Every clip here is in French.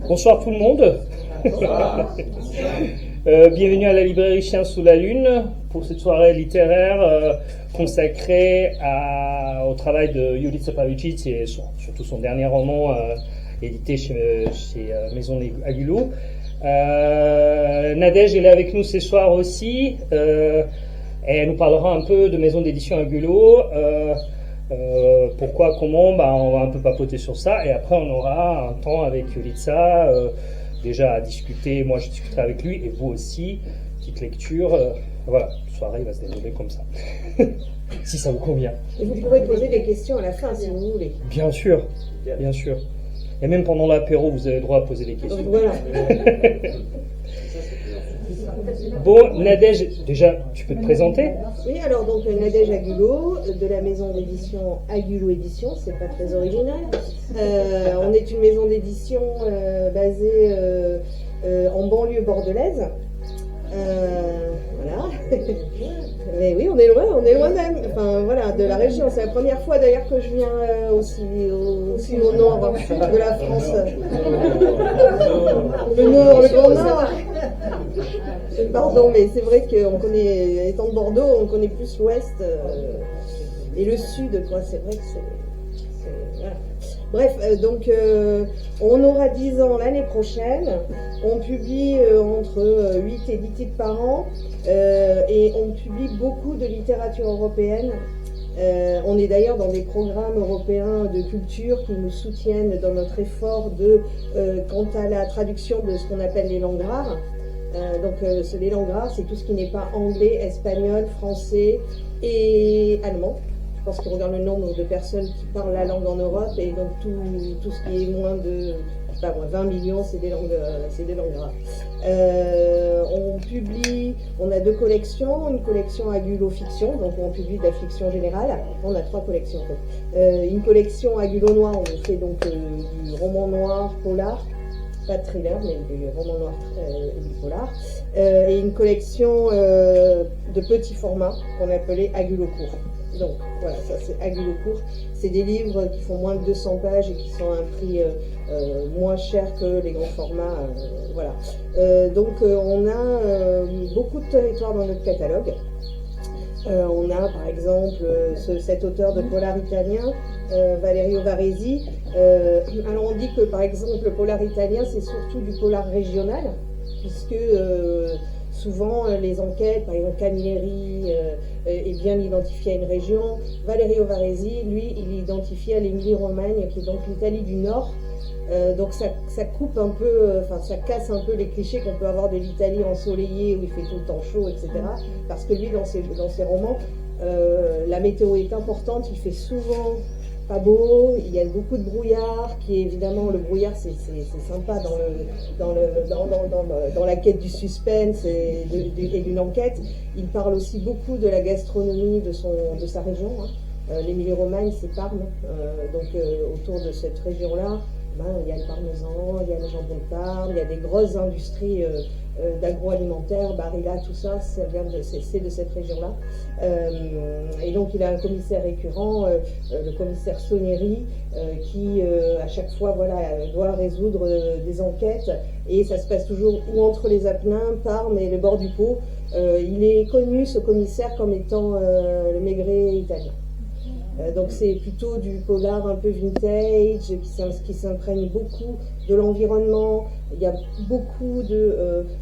Bonsoir tout le monde. Bienvenue à la librairie Chien sous la Lune pour cette soirée littéraire consacrée au travail de Iulița Pavičić et surtout son dernier roman édité chez Maison Agulot. Nadège est là avec nous ce soir aussi et elle nous parlera un peu de Maison d'édition Agulot. Pourquoi, comment, on va un peu papoter sur ça et après on aura un temps avec Iulița déjà à discuter. Moi je discuterai avec lui et vous aussi, petite lecture, voilà, la soirée va se dérouler comme ça si ça vous convient. Et vous pourrez poser des questions à la fin si vous voulez. Bien sûr, bien sûr, et même pendant l'apéro vous avez le droit à poser des questions. Donc, voilà. Bon, Nadège, déjà, tu peux te présenter? Oui, alors donc Nadège Agulot, de la maison d'édition Agulot Édition, c'est pas très original. On est une maison d'édition basée en banlieue bordelaise. Voilà. Mais oui, on est loin même. Enfin voilà, de la région. C'est la première fois d'ailleurs que je viens aussi au nord de la France. Le nord, le grand nord. Pardon, mais c'est vrai qu'on connaît, étant de Bordeaux, on connaît plus l'ouest et le sud, quoi. C'est vrai que c'est voilà. Bref, donc on aura 10 ans l'année prochaine. On publie entre 8 et 10 titres par an et on publie beaucoup de littérature européenne. On est d'ailleurs dans des programmes européens de culture qui nous soutiennent dans notre effort quant à la traduction de ce qu'on appelle les langues rares. Les langues rares, c'est tout ce qui n'est pas anglais, espagnol, français et allemand. Je pense qu'on regarde le nombre de personnes qui parlent la langue en Europe et donc tout ce qui est moins de 20 millions, c'est des langues rares. On a 2 collections, une collection Agulot Fiction, donc on publie de la fiction générale. On a 3 collections en fait. Une collection Agulot Noir, on fait donc du roman noir, polar. Pas de thriller, mais du roman noir et du polar. Et une collection de petits formats qu'on appelait Agulot Court. Donc voilà, ça c'est Agulot Court. C'est des livres qui font moins de 200 pages et qui sont à un prix moins cher que les grands formats. Voilà. On a beaucoup de territoires dans notre catalogue. On a par exemple cet auteur de polar italien, Valerio Varesi. Alors on dit que par exemple le polar italien c'est surtout du polar régional, puisque souvent les enquêtes, par exemple Camilleri est bien identifié à une région. Valerio Varesi, lui, il est identifié à l'Émilie-Romagne, qui est donc l'Italie du Nord. Donc ça coupe un peu, ça casse un peu les clichés qu'on peut avoir de l'Italie ensoleillée où il fait tout le temps chaud, etc. Parce que lui, dans ses romans, la météo est importante, il fait souvent pas beau, il y a beaucoup de brouillard, qui est évidemment, le brouillard c'est sympa dans la quête du suspense et d'une enquête. Il parle aussi beaucoup de la gastronomie de sa région, hein. L'Émilie-Romagne c'est Parme, autour de cette région-là, il y a le parmesan, il y a le jambon de Parme, il y a des grosses industries d'agroalimentaire, Barilla, tout ça, c'est de cette région-là. Et donc il a un commissaire récurrent, le commissaire Sonieri, qui à chaque fois doit résoudre des enquêtes, et ça se passe toujours ou entre les Apennins, Parme et le bord du Pô. Il est connu, ce commissaire, comme étant le Maigret italien. Donc c'est plutôt du polar un peu vintage qui s'imprègne beaucoup de l'environnement. Il y a beaucoup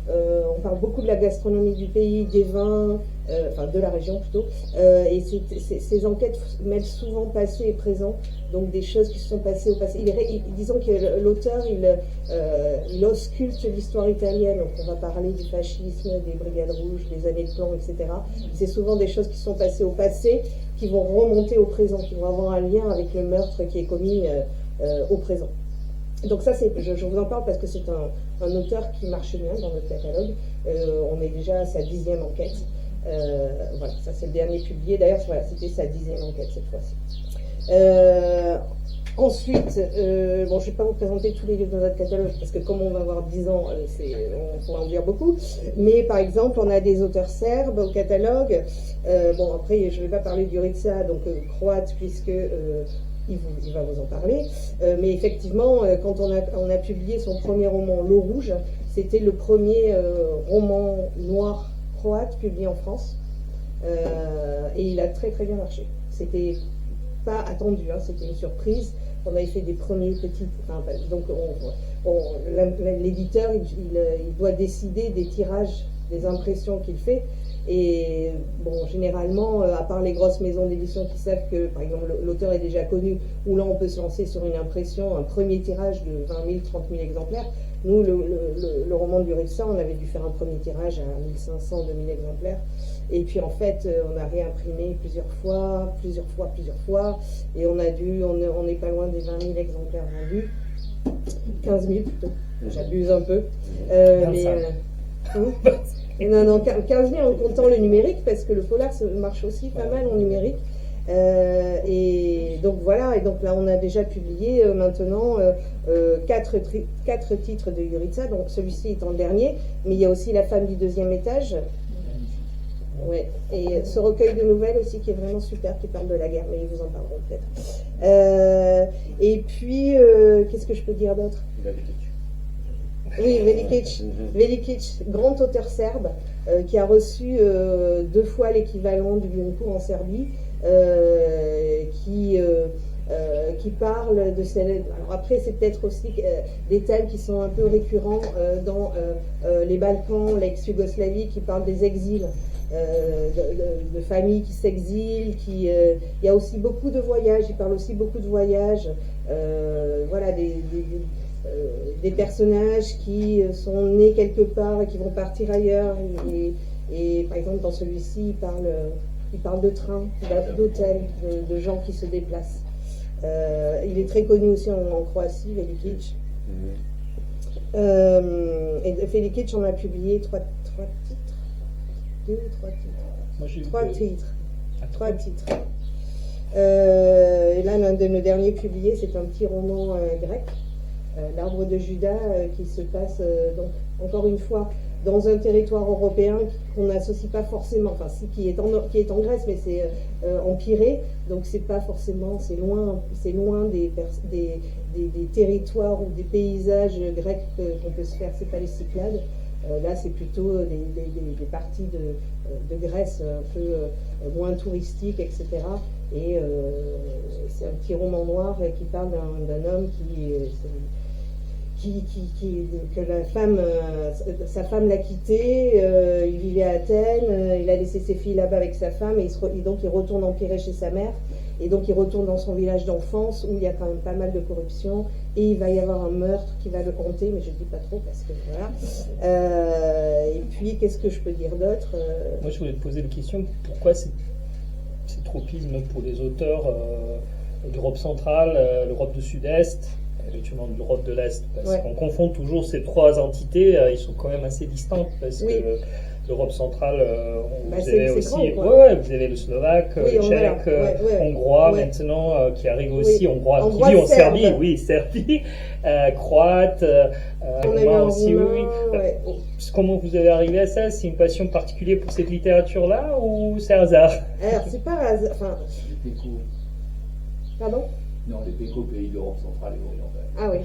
on parle beaucoup de la gastronomie du pays, des vins, de la région plutôt. Et ces enquêtes mêlent souvent passé et présent, donc des choses qui se sont passées au passé. Disons que l'auteur il ausculte l'histoire italienne. Donc on va parler du fascisme, des brigades rouges, des années de plomb, etc. C'est souvent des choses qui se sont passées au passé, qui vont remonter au présent, qui vont avoir un lien avec le meurtre qui est commis au présent. Donc ça, je vous en parle parce que c'est un auteur qui marche bien dans notre catalogue. On est déjà à sa 10e enquête. Ça c'est le dernier publié. D'ailleurs, c'était sa 10e enquête cette fois-ci. Ensuite, bon, je ne vais pas vous présenter tous les livres de notre catalogue, parce que comme on va avoir 10 ans, on pourra en dire beaucoup. Mais par exemple, on a des auteurs serbes au catalogue. Bon, après, je ne vais pas parler d'Jurica, donc croate, puisque il va vous en parler. Mais effectivement, quand on a publié son premier roman, L'eau rouge, c'était le premier roman noir croate publié en France. Et il a très très bien marché. C'était pas attendu, hein, c'était une surprise. On avait fait des premiers petits. Enfin, donc, l'éditeur, il doit décider des tirages, des impressions qu'il fait. Et bon, généralement, à part les grosses maisons d'édition qui savent que, par exemple, l'auteur est déjà connu, où là on peut se lancer sur une impression, un premier tirage de 20 000, 30 000 exemplaires. Nous, le roman de Jurica, on avait dû faire un premier tirage à 1500, 2000 exemplaires. Et puis en fait, on a réimprimé plusieurs fois, et on n'est pas loin des 20 000 exemplaires vendus. 15 000 plutôt, j'abuse un peu. Non, 15 000 en comptant le numérique, parce que le polar marche aussi pas mal en numérique. Et donc voilà, et donc là on a déjà publié maintenant 4 titres de Jurica, donc celui-ci étant le dernier, mais il y a aussi La femme du deuxième étage. Ouais. Et ce recueil de nouvelles aussi qui est vraiment super, qui parle de la guerre, mais ils vous en parleront peut-être. Et puis, qu'est-ce que je peux dire d'autre? Oui, Velikić, grand auteur serbe, qui a reçu 2 fois l'équivalent du Goncourt en Serbie, qui parle de celle. Alors après, c'est peut-être aussi des thèmes qui sont un peu récurrents dans les Balkans, l'ex-Yougoslavie, qui parlent des exils. De familles qui s'exilent, il y a aussi beaucoup de voyages, il parle aussi beaucoup de voyages, voilà, des personnages qui sont nés quelque part et qui vont partir ailleurs, et par exemple dans celui-ci il parle de train, d'hôtels, de gens qui se déplacent. Il est très connu aussi en Croatie, Velikić. Et Velikić, on a publié 3 titres. 3 titres. Et là, l'un de nos derniers publiés, c'est un petit roman grec, L'Arbre de Juda, qui se passe, donc, encore une fois, dans un territoire européen qu'on n'associe pas forcément, enfin, qui est en Grèce, mais c'est en Pirée, donc c'est pas forcément, c'est loin des territoires ou des paysages grecs qu'on peut se faire, c'est pas les Cyclades. Là, c'est plutôt des parties de Grèce un peu moins touristiques, etc. Et c'est un petit roman noir qui parle d'un homme que sa femme l'a quitté, il vivait à Athènes, il a laissé ses filles là-bas avec sa femme, et donc il retourne en Pirée chez sa mère. Et donc il retourne dans son village d'enfance où il y a quand même pas mal de corruption, et il va y avoir un meurtre qui va le hanter, mais je ne dis pas trop parce que voilà. Et puis qu'est-ce que je peux dire d'autre? Moi je voulais te poser la question, pourquoi ces tropismes pour les auteurs d'Europe centrale, l'Europe du Sud-Est, éventuellement de l'Europe de l'Est, parce qu'on confond toujours ces 3 entités, ils sont quand même assez distantes, parce que l'Europe centrale, vous avez aussi, vous avez le slovaque, tchèque, hongrois maintenant, qui arrive aussi, hongrois qui vit en Serbie, Serbie, croate, allemand aussi, Comment vous avez arrivé à ça? C'est une passion particulière pour cette littérature-là, ou c'est hasard? Alors, c'est pas hasard, enfin... Les pécos. Pardon? Non, les pécos, pays d'Europe centrale et orientale. Ah oui,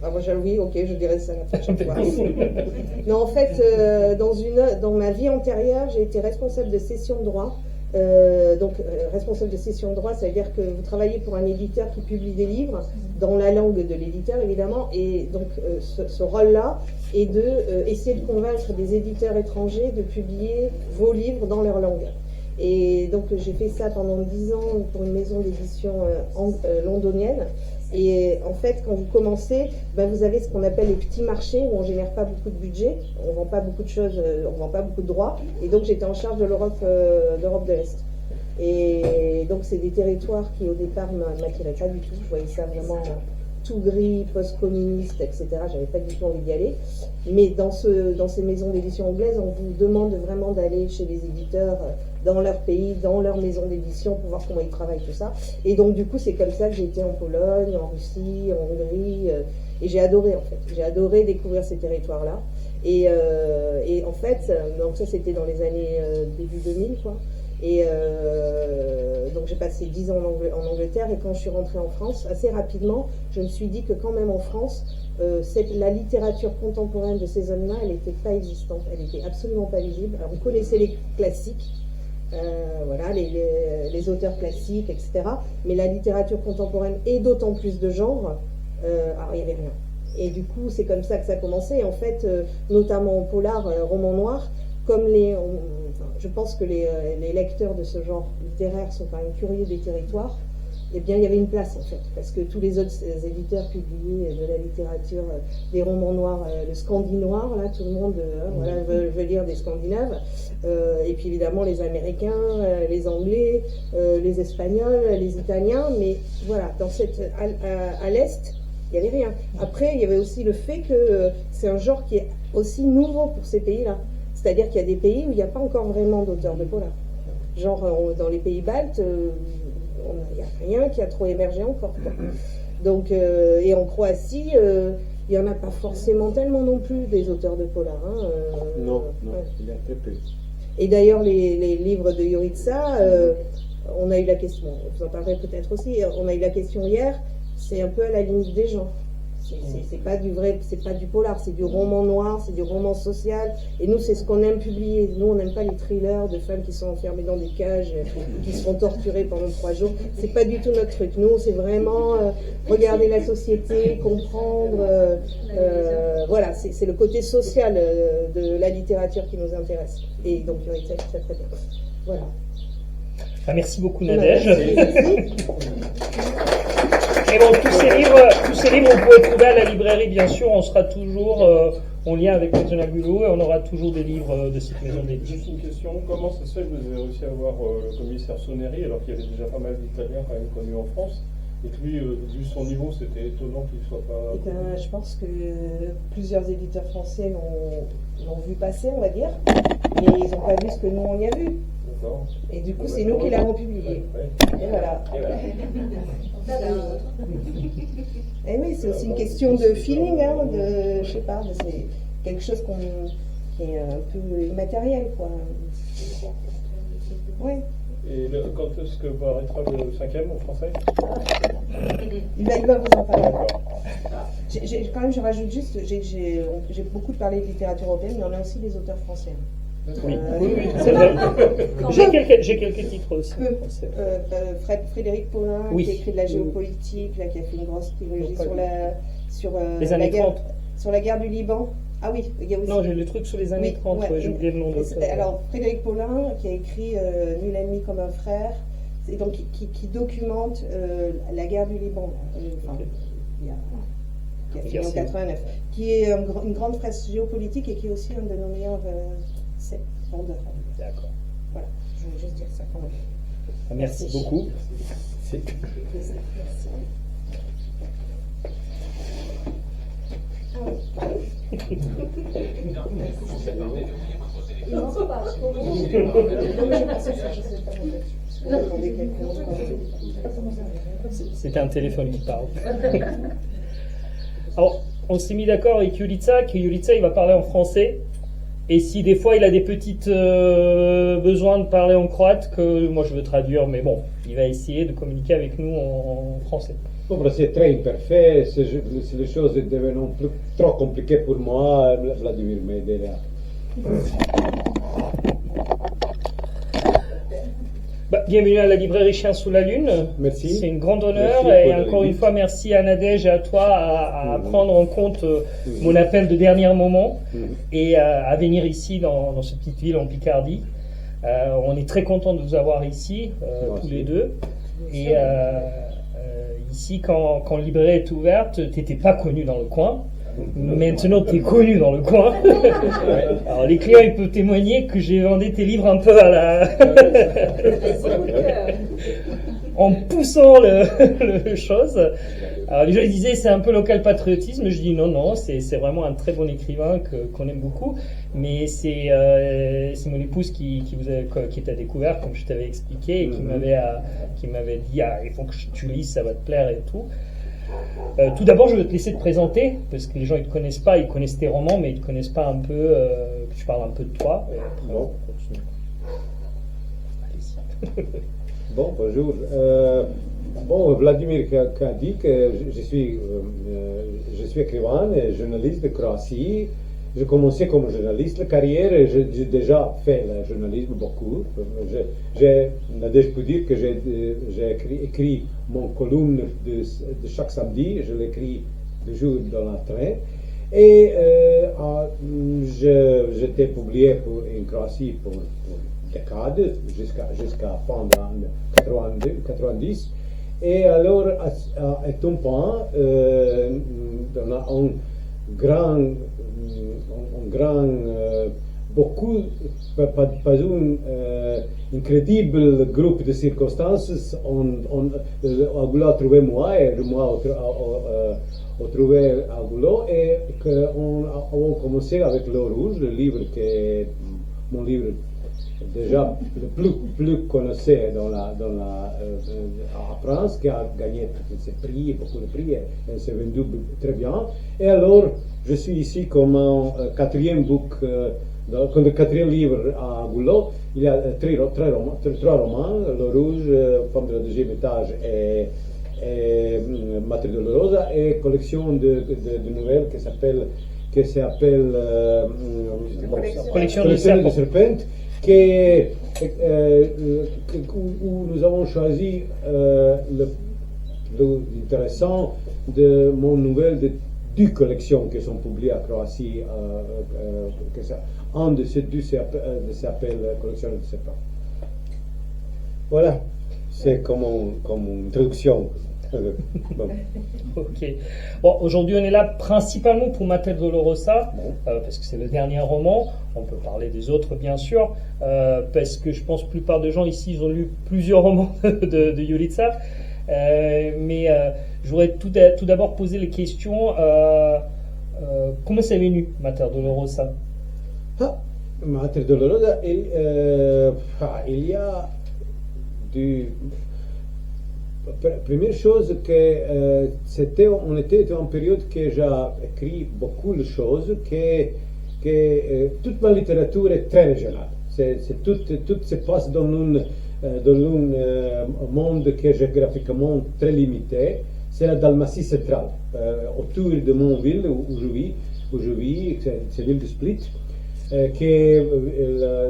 Ah, moi, oui, ok, je dirais ça la prochaine fois. Non, en fait, dans ma vie antérieure, j'ai été responsable de cession de droit. Responsable de cession de droit, ça veut dire que vous travaillez pour un éditeur qui publie des livres dans la langue de l'éditeur, évidemment, et donc ce rôle-là est de essayer de convaincre des éditeurs étrangers de publier vos livres dans leur langue. Et donc j'ai fait ça pendant 10 ans pour une maison d'édition londonienne. Et en fait, quand vous commencez, vous avez ce qu'on appelle les petits marchés où on ne génère pas beaucoup de budget, on ne vend pas beaucoup de choses, on ne vend pas beaucoup de droits. Et donc j'étais en charge de l'Europe de l'Est. Et donc c'est des territoires qui au départ ne m'attiraient pas du tout. Je voyais ça vraiment tout gris, post-communiste, etc. J'avais pas du tout envie d'y aller. Mais dans ces maisons d'édition anglaises, on vous demande vraiment d'aller chez les éditeurs dans leur pays, dans leur maison d'édition, pour voir comment ils travaillent, tout ça. Et donc, du coup, c'est comme ça que j'ai été en Pologne, en Russie, en Hongrie, et j'ai adoré, en fait. J'ai adoré découvrir ces territoires-là. Et en fait, donc ça, c'était dans les années début 2000, quoi. Et donc j'ai passé 10 ans en Angleterre, et quand je suis rentrée en France, assez rapidement, je me suis dit que quand même en France, la littérature contemporaine de ces hommes-là, elle n'était pas existante, elle n'était absolument pas visible. Alors on connaissait les classiques, voilà, les auteurs classiques, etc. Mais la littérature contemporaine, et d'autant plus de genre, alors il n'y avait rien. Et du coup, c'est comme ça que ça a commencé. En fait, notamment en polar, roman noir, comme je pense que les lecteurs de ce genre littéraire sont quand même curieux des territoires, eh bien, il y avait une place, en fait, parce que tous les autres éditeurs publiaient de la littérature, des romans noirs, le scandinoir, là, tout le monde voilà, veut lire des Scandinaves, et puis évidemment les Américains, les Anglais, les Espagnols, les Italiens, mais voilà, à l'Est, il n'y avait rien. Après, il y avait aussi le fait que c'est un genre qui est aussi nouveau pour ces pays-là. C'est-à-dire qu'il y a des pays où il n'y a pas encore vraiment d'auteurs de polar. Genre, dans les pays baltes, il n'y a rien qui a trop émergé encore, quoi. Donc, et en Croatie, il n'y en a pas forcément tellement non plus des auteurs de polar. Hein, non, ouais. Il y a très peu. Et d'ailleurs, les livres de Jurica, on a eu la question, vous en parlerez peut-être aussi, on a eu la question hier, c'est un peu à la limite des genres. C'est pas du vrai, c'est pas du polar, c'est du roman noir, c'est du roman social. Et nous, c'est ce qu'on aime publier. Nous, on n'aime pas les thrillers de femmes qui sont enfermées dans des cages, qui se font torturer pendant 3 jours. C'est pas du tout notre truc. Nous, c'est vraiment regarder la société, comprendre. Voilà, c'est le côté social de la littérature qui nous intéresse. Et donc, c'est très très bien. Voilà. Ah, merci beaucoup, Nadège. Merci. Et bon, tous ces livres, vous pouvez trouver à la librairie, bien sûr. On sera toujours en lien avec Maison Bulot, et on aura toujours des livres de cette maison d'édition. Juste une question, comment ça se fait que vous avez réussi à avoir le commissaire Soneri, alors qu'il y avait déjà pas mal d'Italiens quand même connus en France, et que lui, vu son niveau, c'était étonnant qu'il ne soit pas... Eh ben, je pense que plusieurs éditeurs français l'ont vu passer, on va dire, mais ils n'ont pas vu ce que nous, on y a vu. D'accord. Et du coup, c'est nous qui l'avons publié. Ouais. Et voilà. Et voilà. Et oui, c'est aussi une question de feeling, hein, je sais pas, c'est quelque chose qui est un peu immatériel, quoi. Ouais. Et quand est-ce que paraîtra le 5e en français? Il va vous en parler. D'accord. Quand même, je rajoute juste, j'ai beaucoup parlé de littérature européenne, mais on a aussi des auteurs français. Oui, c'est vrai. J'ai quelques titres aussi. Frédéric Paulin, Oui. qui a écrit de la géopolitique, là, qui a fait une grosse trilogie sur les années 30. sur la guerre du Liban. Ah oui, il y a aussi. Non, j'ai le truc sur les années 30, ouais, j'ai oublié le nom de Alors, Frédéric Paulin, qui a écrit Nul ennemi comme un frère, et donc qui documente la guerre du Liban. Qui a fini en 89, qui est une grande fresque géopolitique et qui est aussi un de nos meilleurs vendeurs. D'accord. Voilà, je voulais juste dire ça quand même. Merci beaucoup. C'était un téléphone qui parle. Alors, on s'est mis d'accord avec Jurica que Jurica il va parler en français. Et si des fois il a des petites besoins de parler en croate, que moi je veux traduire, mais bon, il va essayer de communiquer avec nous en français. Bon, c'est très imparfait, si les choses deviennent trop compliquées pour moi, Vladimir m'aidera. Bienvenue à la librairie Chien sous la Lune. Merci. C'est un grand honneur. Merci Et encore une fois, merci à Nadège et à toi à prendre en compte mon appel de dernier moment et à venir ici dans cette petite ville en Picardie. On est très content de vous avoir ici, tous les deux. Et ici, quand la librairie est ouverte, tu n'étais pas connu dans le coin. Maintenant, tu es connu dans le coin. Alors, les clients, ils peuvent témoigner que j'ai vendu tes livres un peu à la... en poussant le chose. Alors les gens ils disaient c'est un peu local patriotisme, je dis non, non, c'est vraiment un très bon écrivain qu'on aime beaucoup, mais c'est mon épouse qui t'a découvert, comme je t'avais expliqué, et qui m'avait dit ah, il faut que tu lises, ça va te plaire et tout. Tout d'abord, je vais te laisser te présenter, parce que les gens ils te connaissent pas, ils connaissent tes romans, mais ils te connaissent pas un peu, que tu parles un peu de toi. Et après, Bon. on continue. Allez-y. Bon, bonjour. Bon, Vladimir qui a dit que je suis écrivain et journaliste de Croatie. J'ai commencé comme journaliste la carrière et j'ai déjà fait le journalisme beaucoup. Je peux dire que j'ai écrit mon columne de chaque samedi, je l'écris toujours dans la train. Et j'étais publié en Croatie pour décades, jusqu'à fin de 90. Et alors, à un point, on a un grand, beaucoup, pas un incroyable groupe de circonstances. Agula a trouvé moi et moi a trouvé Agula et on a commencé avec L'eau rouge, le livre qui est mon livre déjà le plus connu à France, qui a gagné tous ces prix, beaucoup de prix, et s'est vendu très bien. Et alors, je suis ici comme un quatrième comme le quatrième livre à Goulot. Il y a trois romans, Le Rouge, Femme de la deuxième étage et Mater Dolorosa, et collection de nouvelles qui s'appelle Collection de Serpentes, où nous avons choisi l'intéressant de mon nouvelle de deux collections qui sont publiées à Croatie. Un de ces deux s'appelle Collection de Serpents. Voilà, c'est comme une introduction. Bon. Ok. Bon, aujourd'hui on est là principalement pour Mater Dolorosa, parce que c'est le dernier roman. On peut parler des autres bien sûr, parce que je pense que la plupart des gens ici ils ont lu plusieurs romans de Julissa. Mais je voudrais tout d'abord poser les questions. Comment c'est venu Mater Dolorosa? Mater Dolorosa, il y a du... Première chose que on était en période que j'ai écrit beaucoup de choses, que toute ma littérature est très régionale. Tout se passe dans un monde qui est géographiquement très limité. C'est la Dalmatie centrale, autour de mon ville où je vis, c'est l'île de Split, qui est la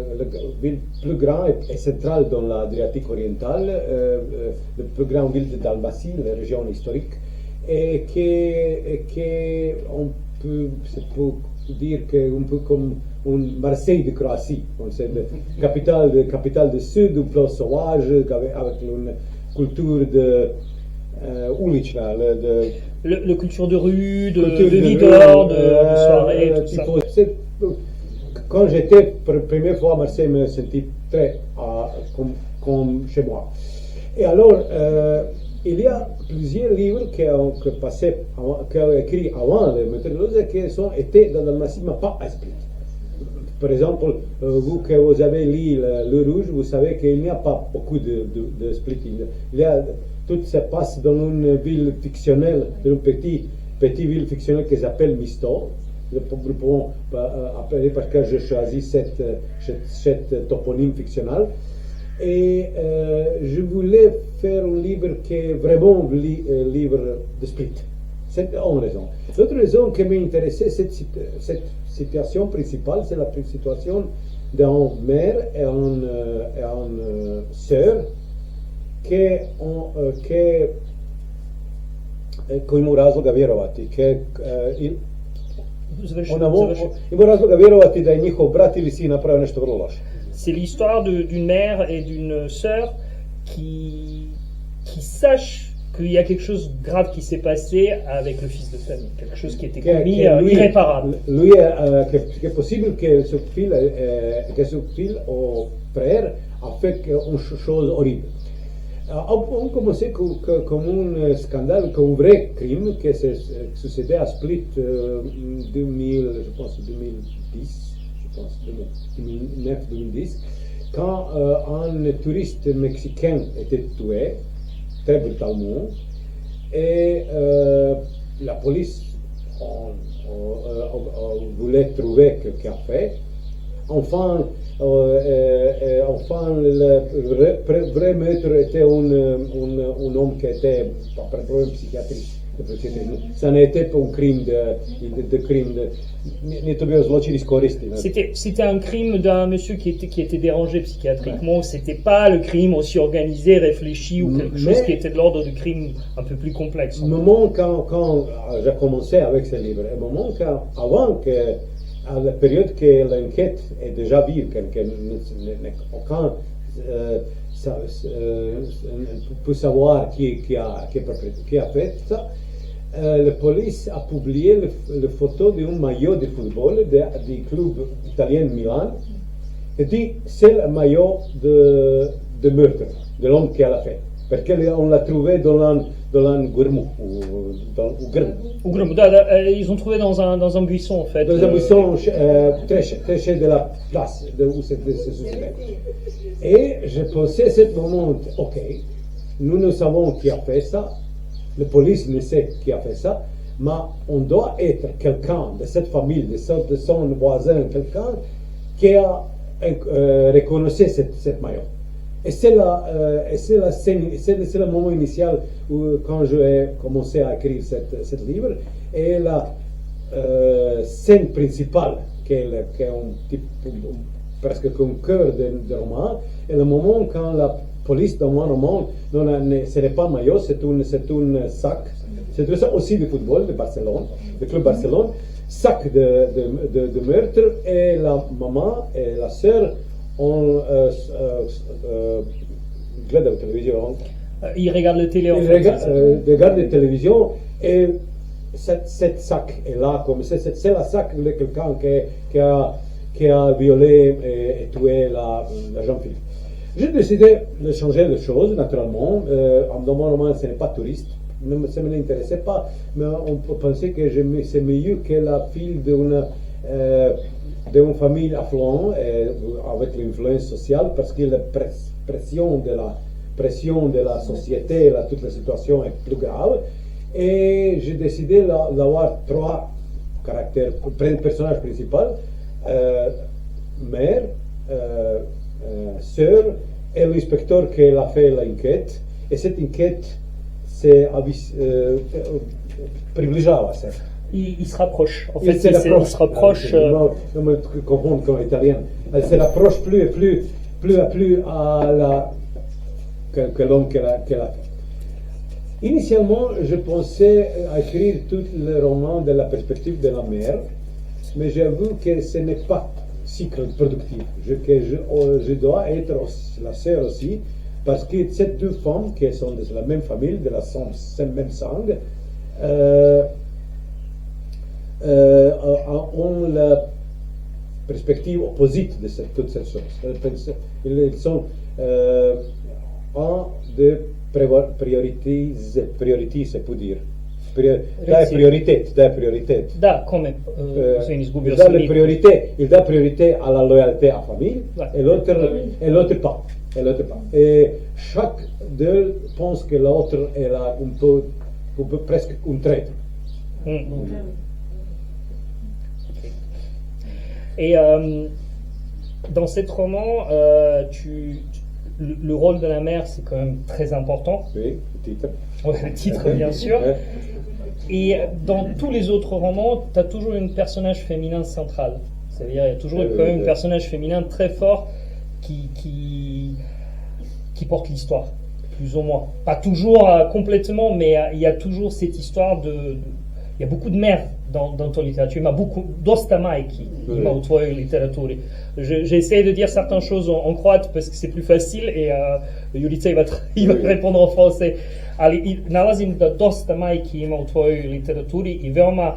ville plus grande et centrale dans l'Adriatique orientale, la plus grande ville de Dalmatie, la région historique, et on peut dire qu'un peu comme une Marseille de Croatie. C'est la capitale du sud, un peu sauvage, avec une culture de ulična, le culture de rue, de leader, de soirée, tout ça. Quand j'étais pour la première fois à Marseille, je me sentis très comme chez moi. Et alors, il y a plusieurs livres qui ont écrit avant le Mater Dolorosa qui étaient dans la Dalmatie, mais pas à Split. Par exemple, vous qui vous avez lu Le Rouge, vous savez qu'il n'y a pas beaucoup de Split. Tout se passe dans une ville fictionnelle, dans une petite ville fictionnelle qui s'appelle Misto. Je peux appeler parce que j'ai choisi cette toponyme fictionnel. Et je voulais faire un livre qui est vraiment un livre de Split. C'est une raison. L'autre raison qui m'intéressait, cette situation principale, c'est la situation d'une mère et une sœur qui imaju razloga vjerovati. Ima razloga vjerovati da je njihov brat ili sin napravio nešto vrlo loše. C'est l'histoire d'une mère et d'une sœur qui sachent qu'il y a quelque chose de grave qui s'est passé avec le fils de famille, quelque chose qui était commis irréparable. Che è possibile che suo figlio o frère a fait une chose horrible. On commençait comme un scandale, comme un vrai crime qui succédait à Split 2000, je pense 2010, je pense 2009-2010, quand un touriste mexicain était tué très brutalement et la police voulait trouver qui a fait. Enfin, le vrai maître était un homme qui était pas un problème psychiatrique. Ça n'était pas un crime C'était un crime d'un monsieur qui était dérangé psychiatriquement. C'était pas le crime aussi organisé, réfléchi ou quelque chose qui était de l'ordre du crime un peu plus complexe. Au moment quand j'ai commencé avec ce livre, au moment avant que à la période que l'enquête est déjà vive, quand peut savoir qui a fait ça, la police a publié la photo d'un maillot de football du club italien Milan et dit c'est le maillot de meurtre de l'homme qui l'a fait. Parce qu'on l'a trouvé dans l'Angourmou. Ils ont trouvé dans un buisson en fait. Dans un buisson très près de la place où c'était succédé. Et je pensais à ce moment, ok, nous savons qui a fait ça, la police ne sait qui a fait ça, mais on doit être quelqu'un de cette famille, de son voisin, quelqu'un qui a reconnu cette maillot. Et c'est le moment initial où, quand j'ai commencé à écrire ce livre, et la scène principale, qui est presque un cœur de roman, est le moment quand la police dans mon roman, ce n'est pas un maillot, c'est un sac, c'est un sac aussi de football de Barcelone, du club Barcelone, sac de meurtre, et la maman et la sœur on regarde la télévision. Il regarde la télé en fait. Il regarde la télévision et cette sac est là, comme c'est la sac de quelqu'un qui a violé et tué la jeune fille. J'ai décidé de changer les choses, naturellement. Dans mon roman, ce n'est pas touriste. Ça ne m'intéressait pas, mais on pensait que c'est mieux que la fille d'une famille affluente avec l'influence sociale, parce que la pression de la société, toute la situation est plus grave. Et j'ai décidé d'avoir trois caractères, personnages principaux, mère, sœur et l'inspecteur qui a fait l'enquête. Et cette enquête s'est privilégiée à ça. Il se rapproche. En fait, il se rapproche. Je me comprends comme italien. Elle se rapproche plus à que l'homme qu'elle a fait. Initialement, je pensais à écrire tout le roman de la perspective de la mère, mais j'avoue que ce n'est pas si productif. Je dois être la sœur aussi, parce que ces deux femmes qui sont de la même famille, de la même sang, ont la perspective opposite de toutes ces choses. Ils sont en de priorités, c'est pour dire. Dai priorité. Da, come se il dà priorité à la loyauté à la famille, et l'autre pas. Et chaque d'eux pense que l'autre est là un peu presque un traître. Et dans cet roman, le rôle de la mère, c'est quand même très important. Oui, le titre. Ouais, le titre, bien sûr. Et dans tous les autres romans, tu as toujours un personnage féminin central. C'est-à-dire, il y a toujours quand même un personnage féminin très fort qui porte l'histoire, plus ou moins. Pas toujours complètement, mais il y a toujours cette histoire il y a beaucoup de mères dans ton littérature. Il y a beaucoup d'ostamajki ima u tvojoj literaturi. J'essaie de dire certaines choses en croate parce que c'est plus facile et Julica il va répondre en français. Ali nalazim da dosta majki ima u tvojoj literaturi i veoma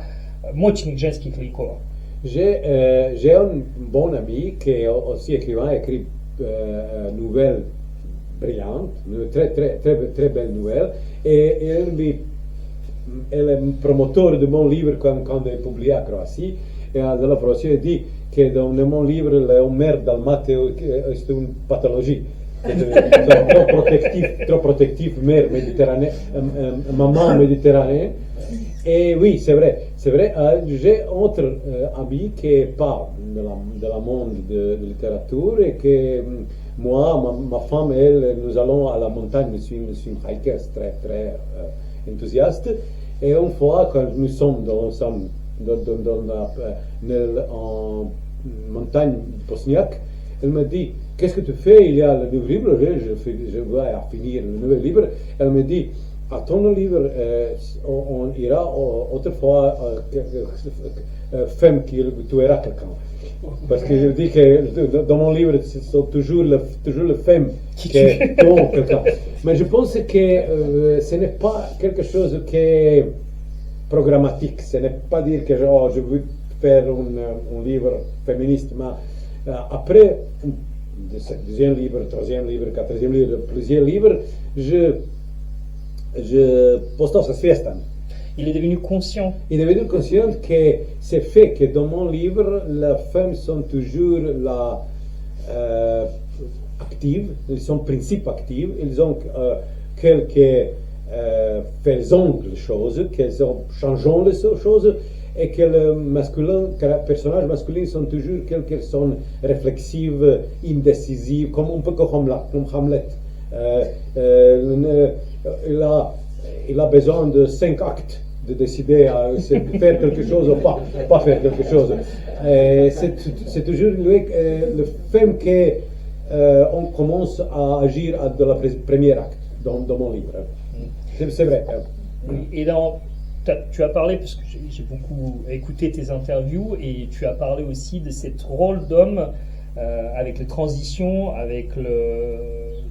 moćnih ženskih likova. J'ai un bon ami qui est aussi écrivain, écrit nouvelles brillante, une très belle nouvelle, et elle est promoteur de mon livre quand il est publié en Croatie, et de la Croatie dit que dans mon livre, le mer dalmate est une pathologie. Trop protectif, mer Méditerranée, maman Méditerranée. Et oui, c'est vrai. J'ai autre ami qui n'est pas de la monde de littérature et que moi, ma femme, elle, nous allons à la montagne, je suis hiker très enthousiaste. Et une fois, quand nous sommes en montagne bosniaque, elle me dit, qu'est-ce que tu fais? Il y a le nouveau livre, je vais finir le nouveau livre. Elle me dit, à ton livre, on ira autrefois femme qui tuera quelqu'un. Parce que je dis que dans mon livre, c'est toujours le femme qui tue quelqu'un. Mais je pense que ce n'est pas quelque chose qui est programmatique. Ce n'est pas dire que je veux faire un livre féministe, mais après deuxième livre, troisième livre, quatrième livre, plusieurs livres, je postos se fiestan. Il est devenu conscient. Il est devenu conscient que c'est fait que dans mon livre, les femmes sont toujours actives, elles sont principes actives, elles ont quelques faisant les choses, qu'elles changeant les choses, et que le personnage masculin sont toujours quelques sont réflexives, indécisives, un peu comme Hamlet. Il a besoin de 5 actes de décider à faire quelque chose ou pas faire quelque chose. C'est toujours le fait qu'on commence à agir dans le premier acte, dans mon livre. C'est vrai. Et tu as parlé, parce que j'ai beaucoup écouté tes interviews, et tu as parlé aussi de ce rôle d'homme avec les transitions, avec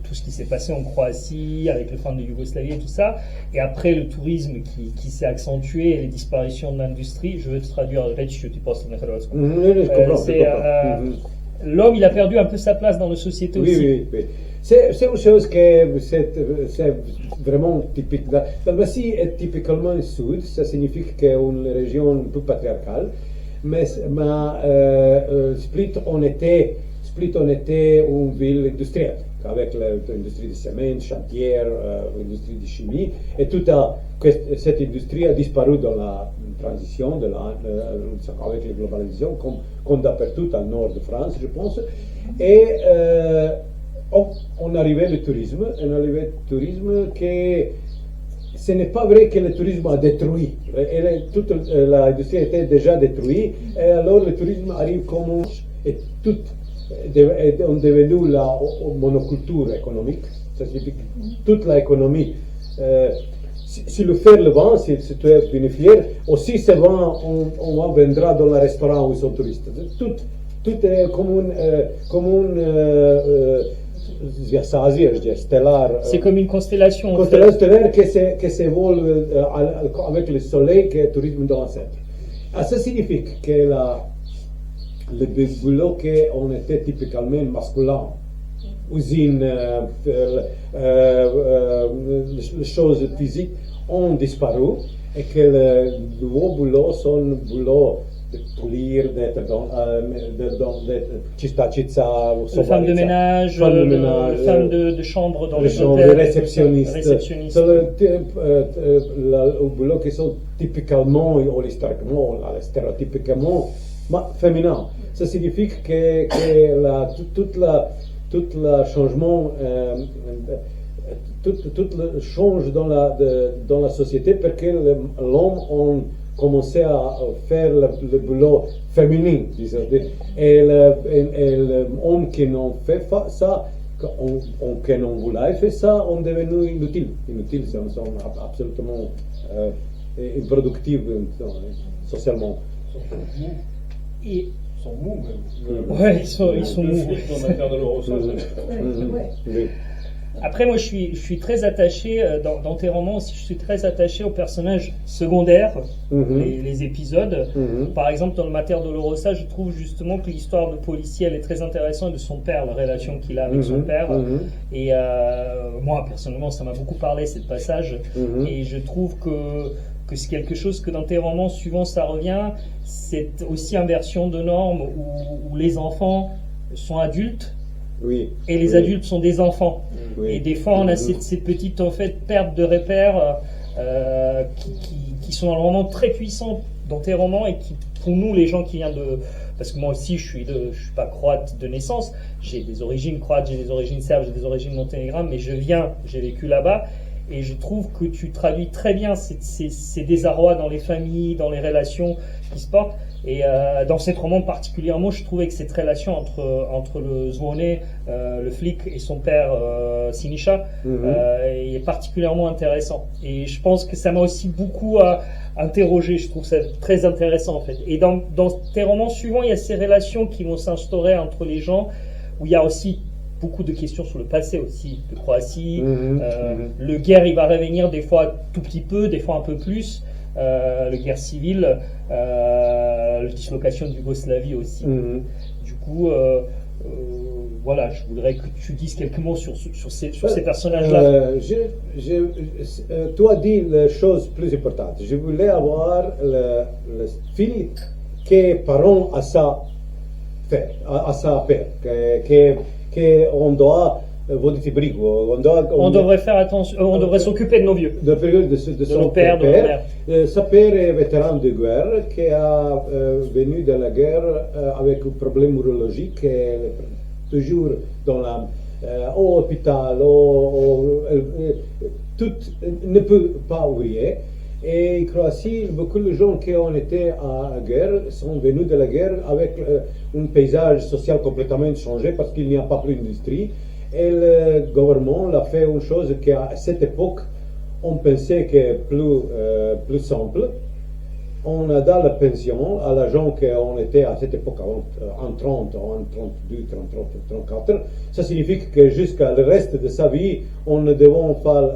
tout ce qui s'est passé en Croatie, avec les femmes de Yougoslavie et tout ça, et après le tourisme qui s'est accentué et les disparitions de l'industrie. Je vais te traduire, l'homme, il a perdu un peu sa place dans la société aussi. Oui. C'est une chose que c'est vraiment typique. Dalmatie est typiquement sud, ça signifie que c'est une région un peu patriarcale, mais Split, on était une ville industrielle, avec l'industrie de ciment, chantière, l'industrie de chimie, et toute cette industrie a disparu dans la transition, avec la globalisation, comme partout dans le nord de France, je pense. Et on arrivait le tourisme, que ce n'est pas vrai que le tourisme a détruit. Toute l'industrie était déjà détruite, et alors le tourisme arrive comme et tout est devenu la monoculture économique. Ça signifie que toute l'économie, si le fer le vend, si tu es bénéficiaire, aussi se vend, on vendra dans le restaurant où ils sont touristes. Tout est comme stellar. C'est comme une constellation. Constellation stellaire qui s'évolue avec le soleil, qui est le tourisme dans le centre. Ça signifie que le boulot qu'on était typiquement masculin, usine, les choses physiques ont disparu et que le nouveau boulot sont boulot de polir, d'être chistachica, femme de ménage, femme de chambre dans les hôtels, réceptionniste. Le boulot qui sont typiquement, ou historiquement, stéréotypiquement féminin. Ça signifie que tout le changement, tout le change dans la société parce que l'homme a commencé à faire le boulot féminin, disons. Et l'homme qui n'en fait pas ça, qui n'en voulait faire ça, on est devenu inutile. Inutile, sont absolument improductifs socialement. Ils sont mous même. Ouais, ils sont mous. Dans l'affaire de l'euro. Après, moi, je suis très attaché, dans tes romans aussi, je suis très attaché aux personnages secondaires, les épisodes. Par exemple, dans le Mater Dolorosa, je trouve justement que l'histoire de policier, elle est très intéressante, de son père, la relation qu'il a avec son père. Et moi, personnellement, ça m'a beaucoup parlé, ce passage. Et je trouve que c'est quelque chose que dans tes romans, souvent, ça revient. C'est aussi inversion de normes où les enfants sont adultes. Oui. Et les adultes sont des enfants. Oui. Et des fois, on a ces petites en fait, pertes de repères qui sont dans le roman très puissants dans tes romans et qui, pour nous, les gens qui viennent de... Parce que moi aussi, je suis pas croate de naissance. J'ai des origines croates, j'ai des origines serbes, j'ai des origines monténégrines, mais j'ai vécu là-bas. Et je trouve que tu traduis très bien ces désarrois dans les familles, dans les relations qui se portent. Et dans cet roman particulièrement, je trouvais que cette relation entre le Zvone, le flic, et son père Sinisha est particulièrement intéressant. Et je pense que ça m'a aussi beaucoup interrogé. Je trouve ça très intéressant en fait. Et dans tes romans suivants, il y a ces relations qui vont s'instaurer entre les gens, où il y a aussi beaucoup de questions sur le passé aussi de Croatie. Le guerre, il va revenir des fois tout petit peu, des fois un peu plus. Le guerre civile, la dislocation de Yougoslavie aussi. Du coup, voilà, je voudrais que tu dises quelques mots sur ces personnages-là. Tu as dit la chose plus importante. Je voulais avoir le fille qui est parent à sa père, qu'on doit voditi brigu, on devrait faire attention, on devrait s'occuper de nos vieux, de son nos pères, de nos mères. Sa père est vétéran de guerre qui a venu de la guerre avec un problème neurologique, toujours dans au hôpital, tout ne peut pas ouvrir. Et en Croatie, beaucoup de gens qui ont été à la guerre sont venus de la guerre avec un paysage social complètement changé parce qu'il n'y a pas plus d'industrie. Et le gouvernement a fait une chose qu'à cette époque, on pensait que plus simple. On a donné la pension à la gens qui ont été à cette époque en 30, en 32, 33, 34. Ça signifie que jusqu'à le reste de sa vie, on ne devait pas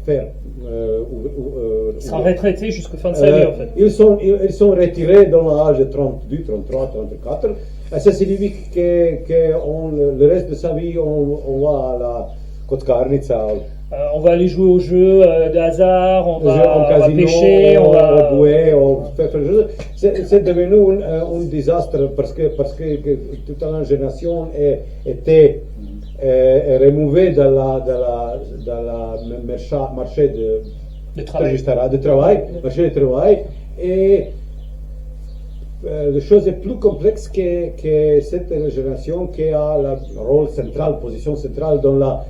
faire. Ils sont retraités jusqu'à fin de sa vie en fait. Ils sont retirés dans l'âge de 32, 33, 34. Ça signifie que le reste de sa vie, on va à la kockarnica. On va aller jouer aux jeux de hasard, on va pêcher, on va jouer, on fait des choses. C'est devenu un désastre parce que toute la génération était removée de la marché de travail, marché de travail. Et la chose est plus complexe que cette génération qui a le rôle central, position centrale dans un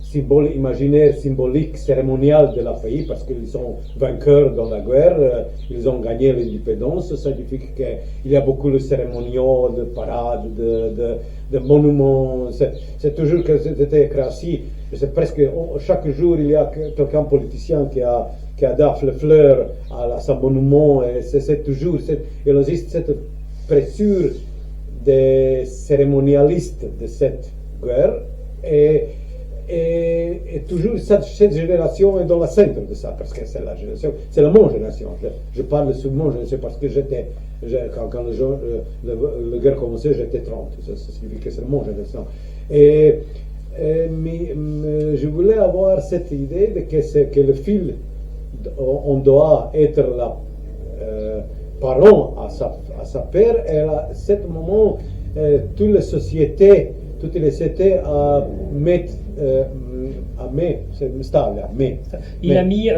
symbole imaginaire, symbolique, cérémonial de la pays parce qu'ils sont vainqueurs dans la guerre, ils ont gagné l'indépendance. Ça signifie qu'il y a beaucoup de cérémoniaux, de parades, de monuments. C'est toujours que c'était Croatie. C'est presque chaque jour il y a quelqu'un politicien qui adapte les fleurs à son monument. Et c'est toujours il existe cette pressure des cérémonialistes de cette guerre. Et toujours cette génération est dans le centre de ça, parce que c'est la génération, c'est la mon génération. Je parle sous mon génération parce que quand la guerre commençait, j'étais 30. Ça signifie que c'est mon génération. Mais je voulais avoir cette idée de que le fil, on doit être parent à sa père, et à ce moment, toutes les sociétés mettent il a mis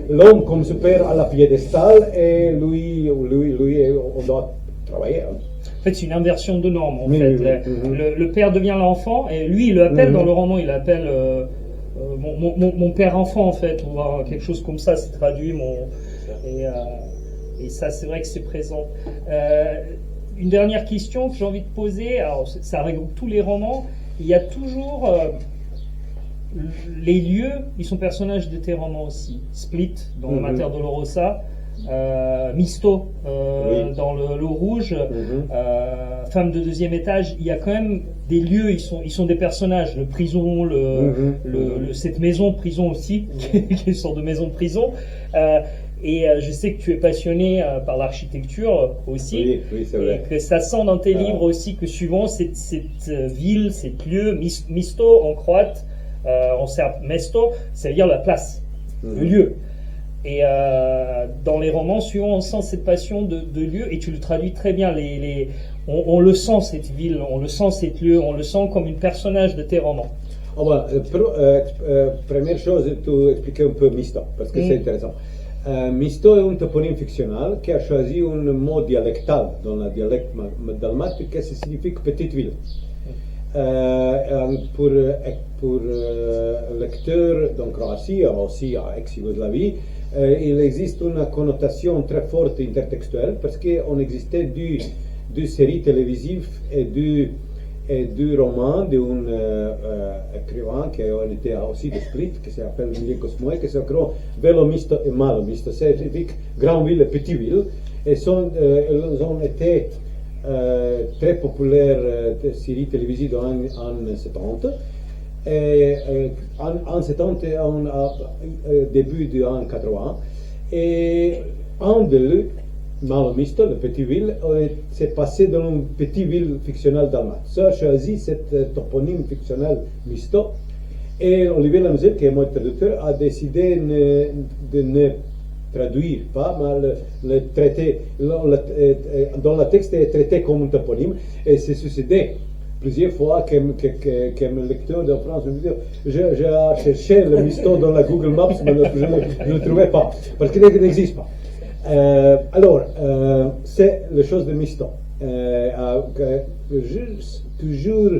l'homme comme son père à la piédestal, et lui on doit travailler. En fait, c'est une inversion de normes. En fait. Le père devient l'enfant, et lui, il le appelle dans le roman, il l'appelle mon père enfant, en fait, ou quelque chose comme ça, c'est traduit. Et ça, c'est vrai que c'est présent. Une dernière question que j'ai envie de poser, alors ça regroupe tous les romans, il y a toujours les lieux, ils sont personnages de tes romans aussi. Split, dans le Mater Dolorosa, Misto, Oui. dans l'eau rouge, Mhm. Femme de deuxième étage, il y a quand même des lieux, ils sont des personnages, le prison, cette maison de prison aussi, qui est une sorte de maison de prison. Je sais que tu es passionné par l'architecture aussi, Oui, oui, c'est et vrai. que ça sent dans tes livres aussi que souvent cette ville, cet lieu, Misto en croate, en serbe Mesto, ça veut dire la place, le lieu. Et dans les romans, souvent, on sent cette passion de lieu, et tu le traduis très bien. On le sent, cette ville, on le sent, cet lieu, on le sent comme un personnage de tes romans. Première chose, tu expliquer un peu Misto, parce que c'est intéressant. Misto est un toponyme fictionnel qui a choisi un mot dialectal dans la dialecte dalmatique qui signifie petite ville. Pour lecteurs en Croatie, aussi à ex-Yougoslavie, il existe une connotation très forte intertextuelle parce qu'on existait du séries télévisives et du roman d'un écrivain qui était aussi de Split, qui s'appelle Miljenko Smoje, qui s'appelle Velo Misto et Malo Misto, c'est-à-dire grande ville et petite ville, et ils ont été très populaires séries télévisives dans les années 70. Et en 70 et en début des années 80, et un de Malo Misto, la petite ville, s'est passé dans une petite ville fictionnelle d'Allemagne. Ça a choisi cet toponyme fictionnel Misto, et Olivier Lamzel, qui est mon traducteur, a décidé de ne traduire pas, mais le traiter, dans le texte est traité comme un toponyme, et c'est succédé plusieurs fois que mes lecteurs de France me disent j'ai cherché le Misto dans la Google Maps, mais je ne le trouvais pas, parce qu'il n'existe pas. C'est la chose de Misto. Toujours,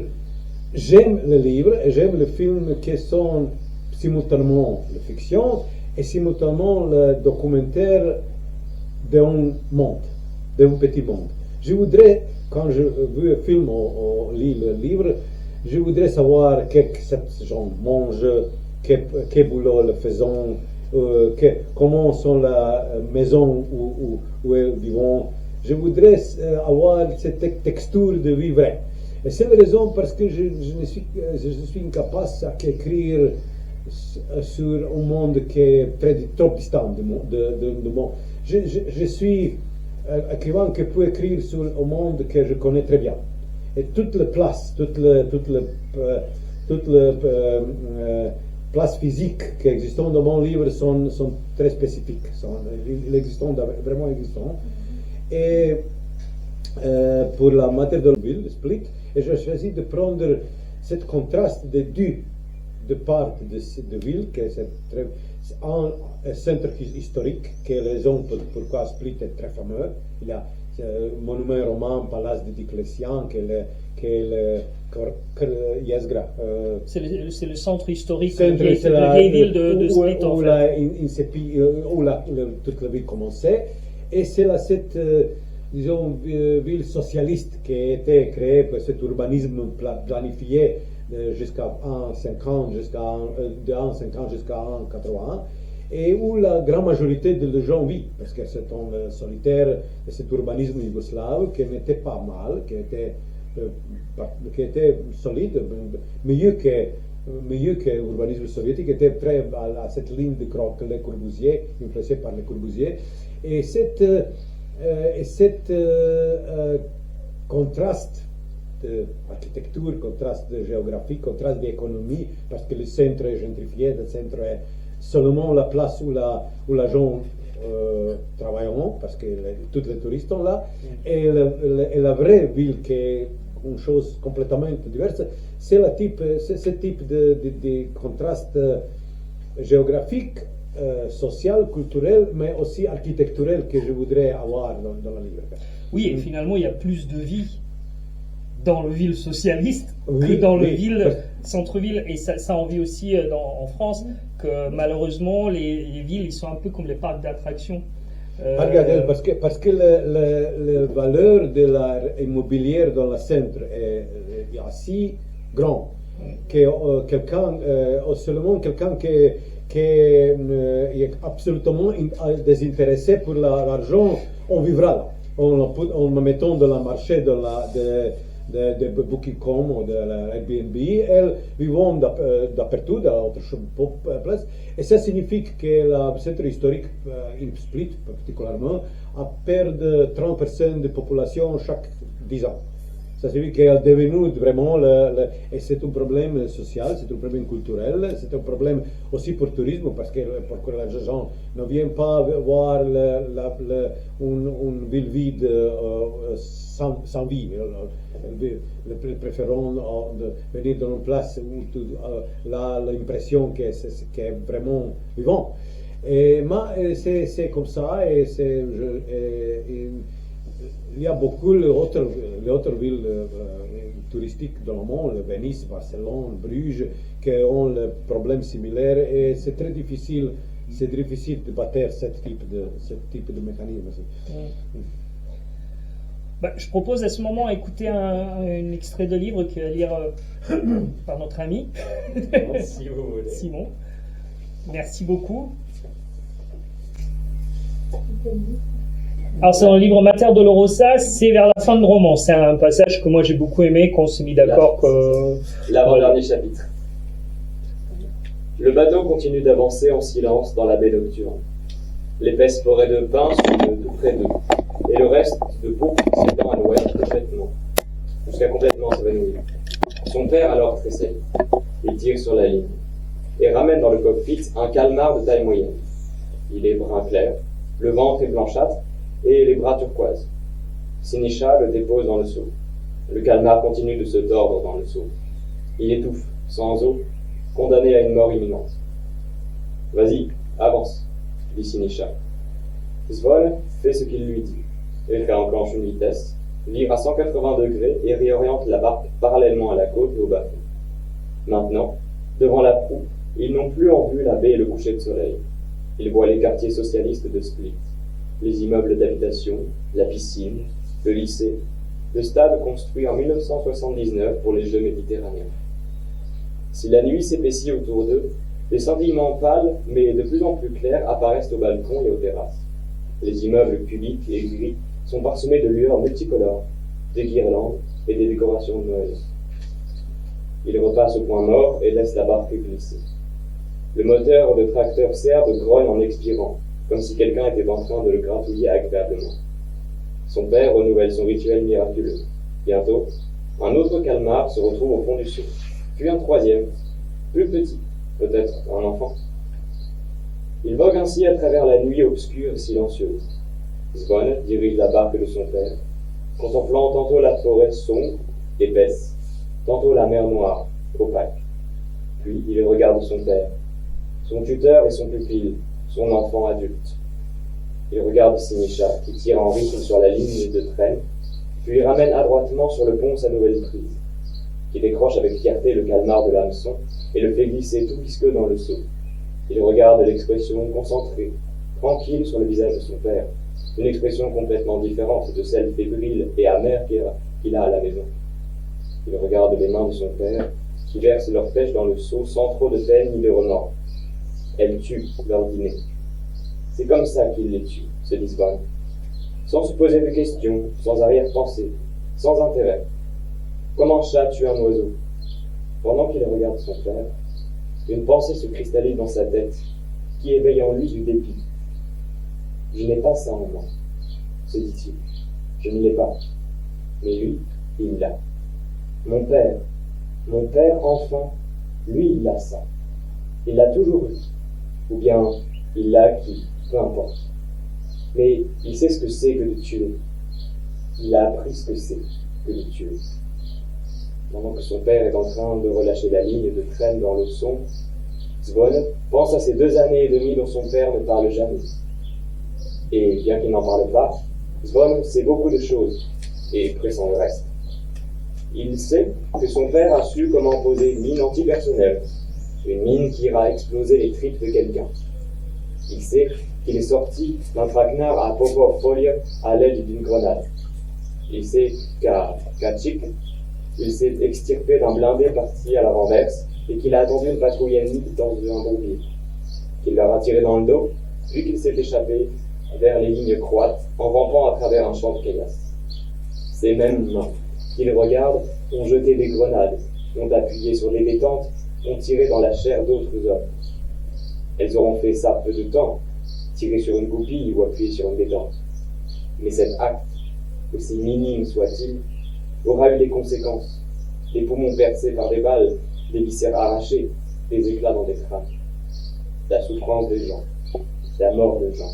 j'aime les livres et j'aime les films qui sont simultanément la fiction et simultanément le documentaire d'un monde, d'un petit monde. Je voudrais, quand je vois un film ou lis le livre, je voudrais savoir qu'est-ce que ces gens mangent, quel boulot le faisons, comment sont la maison où ils vivent. Je voudrais avoir cette texture de vie vraie. Et c'est la raison parce que je suis incapable d'écrire sur un monde qui est trop distant du monde. Je suis écrivain qui peut écrire sur un monde que je connais très bien. Et toutes les places, toutes les places physiques qui existent dans mon livre sont très spécifiques, vraiment existants. Et pour la matière de la ville, de Split, et j'ai choisi de prendre ce contraste des deux parts de ville, qui est un centre historique, qui est la raison pourquoi Split est très fameux. Il y a le monument romain, Palace de Dioclétien, qui est le Jezgra. C'est le centre historique, la vieille ville de Split, en où toute la ville commençait. Et c'est cette ville socialiste qui a été créée par cet urbanisme planifié jusqu'à 1,50 jusqu'à 1,80, et où la grande majorité des gens vivent, parce que c'est un solitaire de cet urbanisme yougoslave qui n'était pas mal, qui était solide, mieux que l'urbanisme soviétique, était très à cette ligne de Le Corbusier, influencé par Le Corbusier. Et cet contraste d'architecture, contraste de géographie, contraste d'économie, parce que le centre est gentrifié, le centre est seulement la place où les gens travaillent, parce que tous les touristes sont là, et la vraie ville qui est une chose complètement diverse, c'est ce type de contraste géographique, social, culturel, mais aussi architecturel que je voudrais avoir dans la livre. Oui, et finalement, il y a plus de vie dans le ville socialiste que dans le ville centre-ville. Et ça on vit aussi en France, que malheureusement, les villes, ils sont un peu comme les parcs d'attractions. Regardez, parce que la valeur de l'immobilier dans le centre est assez grand que seulement quelqu'un qui est absolument désintéressé pour l'argent, on vivra là. En me mettant dans le marché de Booking.com ou de Airbnb, elles vivent dappertutto, dans d'autres places. Et ça signifie que le centre historique, in Split particulièrement, a perdu 30% de population chaque 10 ans. Ça signifie qu'il est devenu vraiment, et c'est un problème social, c'est un problème culturel, c'est un problème aussi pour le tourisme, parce que les gens ne viennent pas voir une ville vide sans vie. Ils préfèrent venir dans une place où tu as l'impression que c'est vraiment vivant. Mais c'est comme ça, il y a beaucoup d'autres villes touristiques dans le monde, Venise, Barcelone, Bruges, qui ont le problème similaire, et c'est très difficile, de battre ce type de mécanisme. Bah, je propose à ce moment d'écouter un extrait de livre qui va lire par notre ami Si vous voulez. Simon. Merci beaucoup. Alors c'est dans le livre Mater Dolorosa, c'est vers la fin de roman. C'est un passage que moi j'ai beaucoup aimé, qu'on s'est mis d'accord que... L'avant-dernier chapitre. Le bateau continue d'avancer en silence dans la baie nocturne. L'épaisse forêt de pins suit tout près d'eux, et le reste de peau s'étend à l'ouest complètement, jusqu'à complètement s'évanouir. Son père alors tressaille. Il tire sur la ligne, et ramène dans le cockpit un calmar de taille moyenne. Il est brun clair, le ventre est blanchâtre, et les bras turquoises. Sinisha le dépose dans le seau. Le calmar continue de se tordre dans le seau. Il étouffe, sans eau, condamné à une mort imminente. Vas-y, avance, dit Sinisha. Svol fait ce qu'il lui dit. Il réenclenche une vitesse, vire à 180 degrés et réoriente la barque parallèlement à la côte et au bas-fond. Maintenant, devant la proue, ils n'ont plus en vue la baie et le coucher de soleil. Ils voient les quartiers socialistes de Split, les immeubles d'habitation, la piscine, le lycée, le stade construit en 1979 pour les Jeux méditerranéens. Si la nuit s'épaissit autour d'eux, des scintillements pâles, mais de plus en plus clairs, apparaissent aux balcons et aux terrasses. Les immeubles cubiques et gris sont parsemés de lueurs multicolores, des guirlandes et des décorations de Noël. Ils repassent au point mort et laissent la barque glisser. Le moteur de tracteur serbe grogne en expirant, comme si quelqu'un était en train de le gratouiller agréablement. Son père renouvelle son rituel miraculeux. Bientôt, un autre calmar se retrouve au fond du seau, puis un troisième, plus petit, peut-être un enfant. Il vogue ainsi à travers la nuit obscure et silencieuse. Svon dirige la barque de son père, contemplant tantôt la forêt sombre, épaisse, tantôt la mer noire, opaque. Puis il regarde son père, son tuteur et son pupille, son enfant adulte. Il regarde Sinisha, qui tire en rythme sur la ligne de traîne, puis ramène adroitement sur le pont sa nouvelle prise, qui décroche avec fierté le calmar de l'hameçon et le fait glisser tout visqueux dans le seau. Il regarde l'expression concentrée, tranquille sur le visage de son père, une expression complètement différente de celle fébrile et amère qu'il a à la maison. Il regarde les mains de son père, qui versent leur pêche dans le seau sans trop de peine ni de remords. Elles tuent leur dîner. C'est comme ça qu'il les tue, se dit Svon, sans se poser de questions, sans arrière-pensée, sans intérêt. Comme un chat tue un oiseau. Pendant qu'il regarde son père, une pensée se cristallise dans sa tête, qui éveille en lui du dépit. Je n'ai pas ça en moi, se dit-il. Je ne l'ai pas. Mais lui, il l'a. Mon père, enfin, lui, il a ça. Il l'a toujours eu. Ou bien, il l'a acquis, peu importe. Mais il sait ce que c'est que de tuer. Il a appris ce que c'est que de tuer. Pendant que son père est en train de relâcher la ligne de traîne dans le son, Svon pense à ces 2 années et demie dont son père ne parle jamais. Et bien qu'il n'en parle pas, Svon sait beaucoup de choses, et pressent le reste. Il sait que son père a su comment poser une mine antipersonnelle, une mine qui ira exploser les tripes de quelqu'un. Il sait qu'il est sorti d'un traquenard à Popov-Folie à l'aide d'une grenade. Il sait qu'à Kachik, il s'est extirpé d'un blindé parti à la renverse et qu'il a attendu une patrouille ennemie dans un bourbier. qu'il leur a tiré dans le dos, puis qu'il s'est échappé vers les lignes croates en rampant à travers un champ de caillasse. Ces mêmes mains qu'il regarde ont jeté des grenades, ont appuyé sur les détentes, ont tiré dans la chair d'autres hommes. Elles auront fait ça peu de temps, tirer sur une goupille ou appuyer sur une détente. Mais cet acte, aussi minime soit-il, aura eu des conséquences. Des poumons percés par des balles, des viscères arrachés, des éclats dans des crânes. La souffrance des gens, la mort de gens.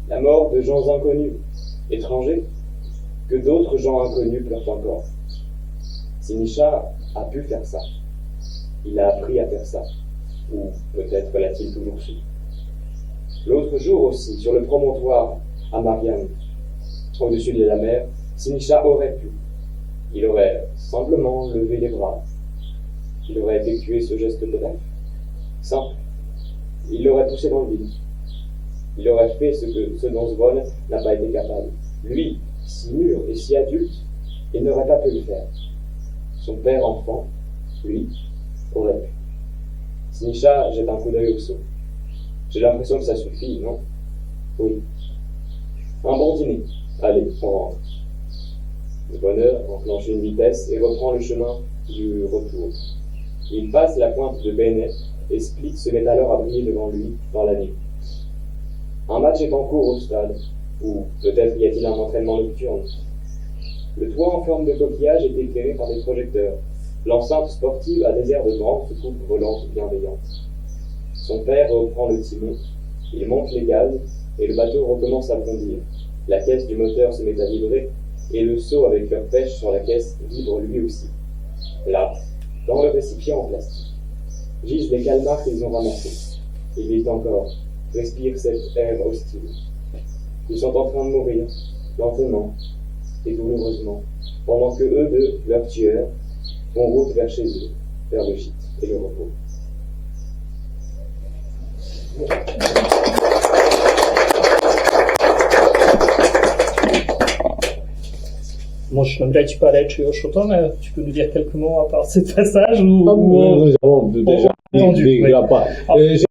La mort de gens inconnus, étrangers, que d'autres gens inconnus pleurent encore. Sinischa a pu faire ça. Il a appris à faire ça. Ou peut-être l'a-t-il toujours su. L'autre jour aussi, sur le promontoire à Mariam, au-dessus de la mer, Sinischa aurait pu. Il aurait simplement levé les bras. Il aurait effectué ce geste bref, simple. Il l'aurait poussé dans le vide. Il aurait fait ce dont Zvon n'a pas été capable. Lui, si mûr et si adulte, il n'aurait pas pu le faire. Son père enfant, lui, aurait pu. Sinischa jette un coup d'œil au seau. J'ai l'impression que ça suffit, non? Oui. Un bon dîner. Allez, on rentre. Le bonheur enclenche une vitesse et reprend le chemin du retour. Il passe la pointe de Bennett et Split se met alors à briller devant lui dans la nuit. Un match est en cours au stade, ou peut-être y a-t-il un entraînement nocturne. Le toit en forme de coquillage est éclairé par des projecteurs. L'enceinte sportive a des airs de grande soucoupe volante bienveillante. Son père reprend le timon, il monte les gaz et le bateau recommence à bondir. La caisse du moteur se met à vibrer et le seau avec leur pêche sur la caisse vibre lui aussi. Là, dans le récipient en plastique, gisent les calmars qu'ils ont ramassés. Ils vivent encore, respirent cet air hostile. Ils sont en train de mourir, lentement et douloureusement, pendant que eux deux, leurs tueurs, font route vers chez eux, vers le gîte et le repos. Moi, je n'aimerais tu parler de Oshoton, tu peux nous dire quelques mots à part ce passage ou Nous avons déjà dit pas.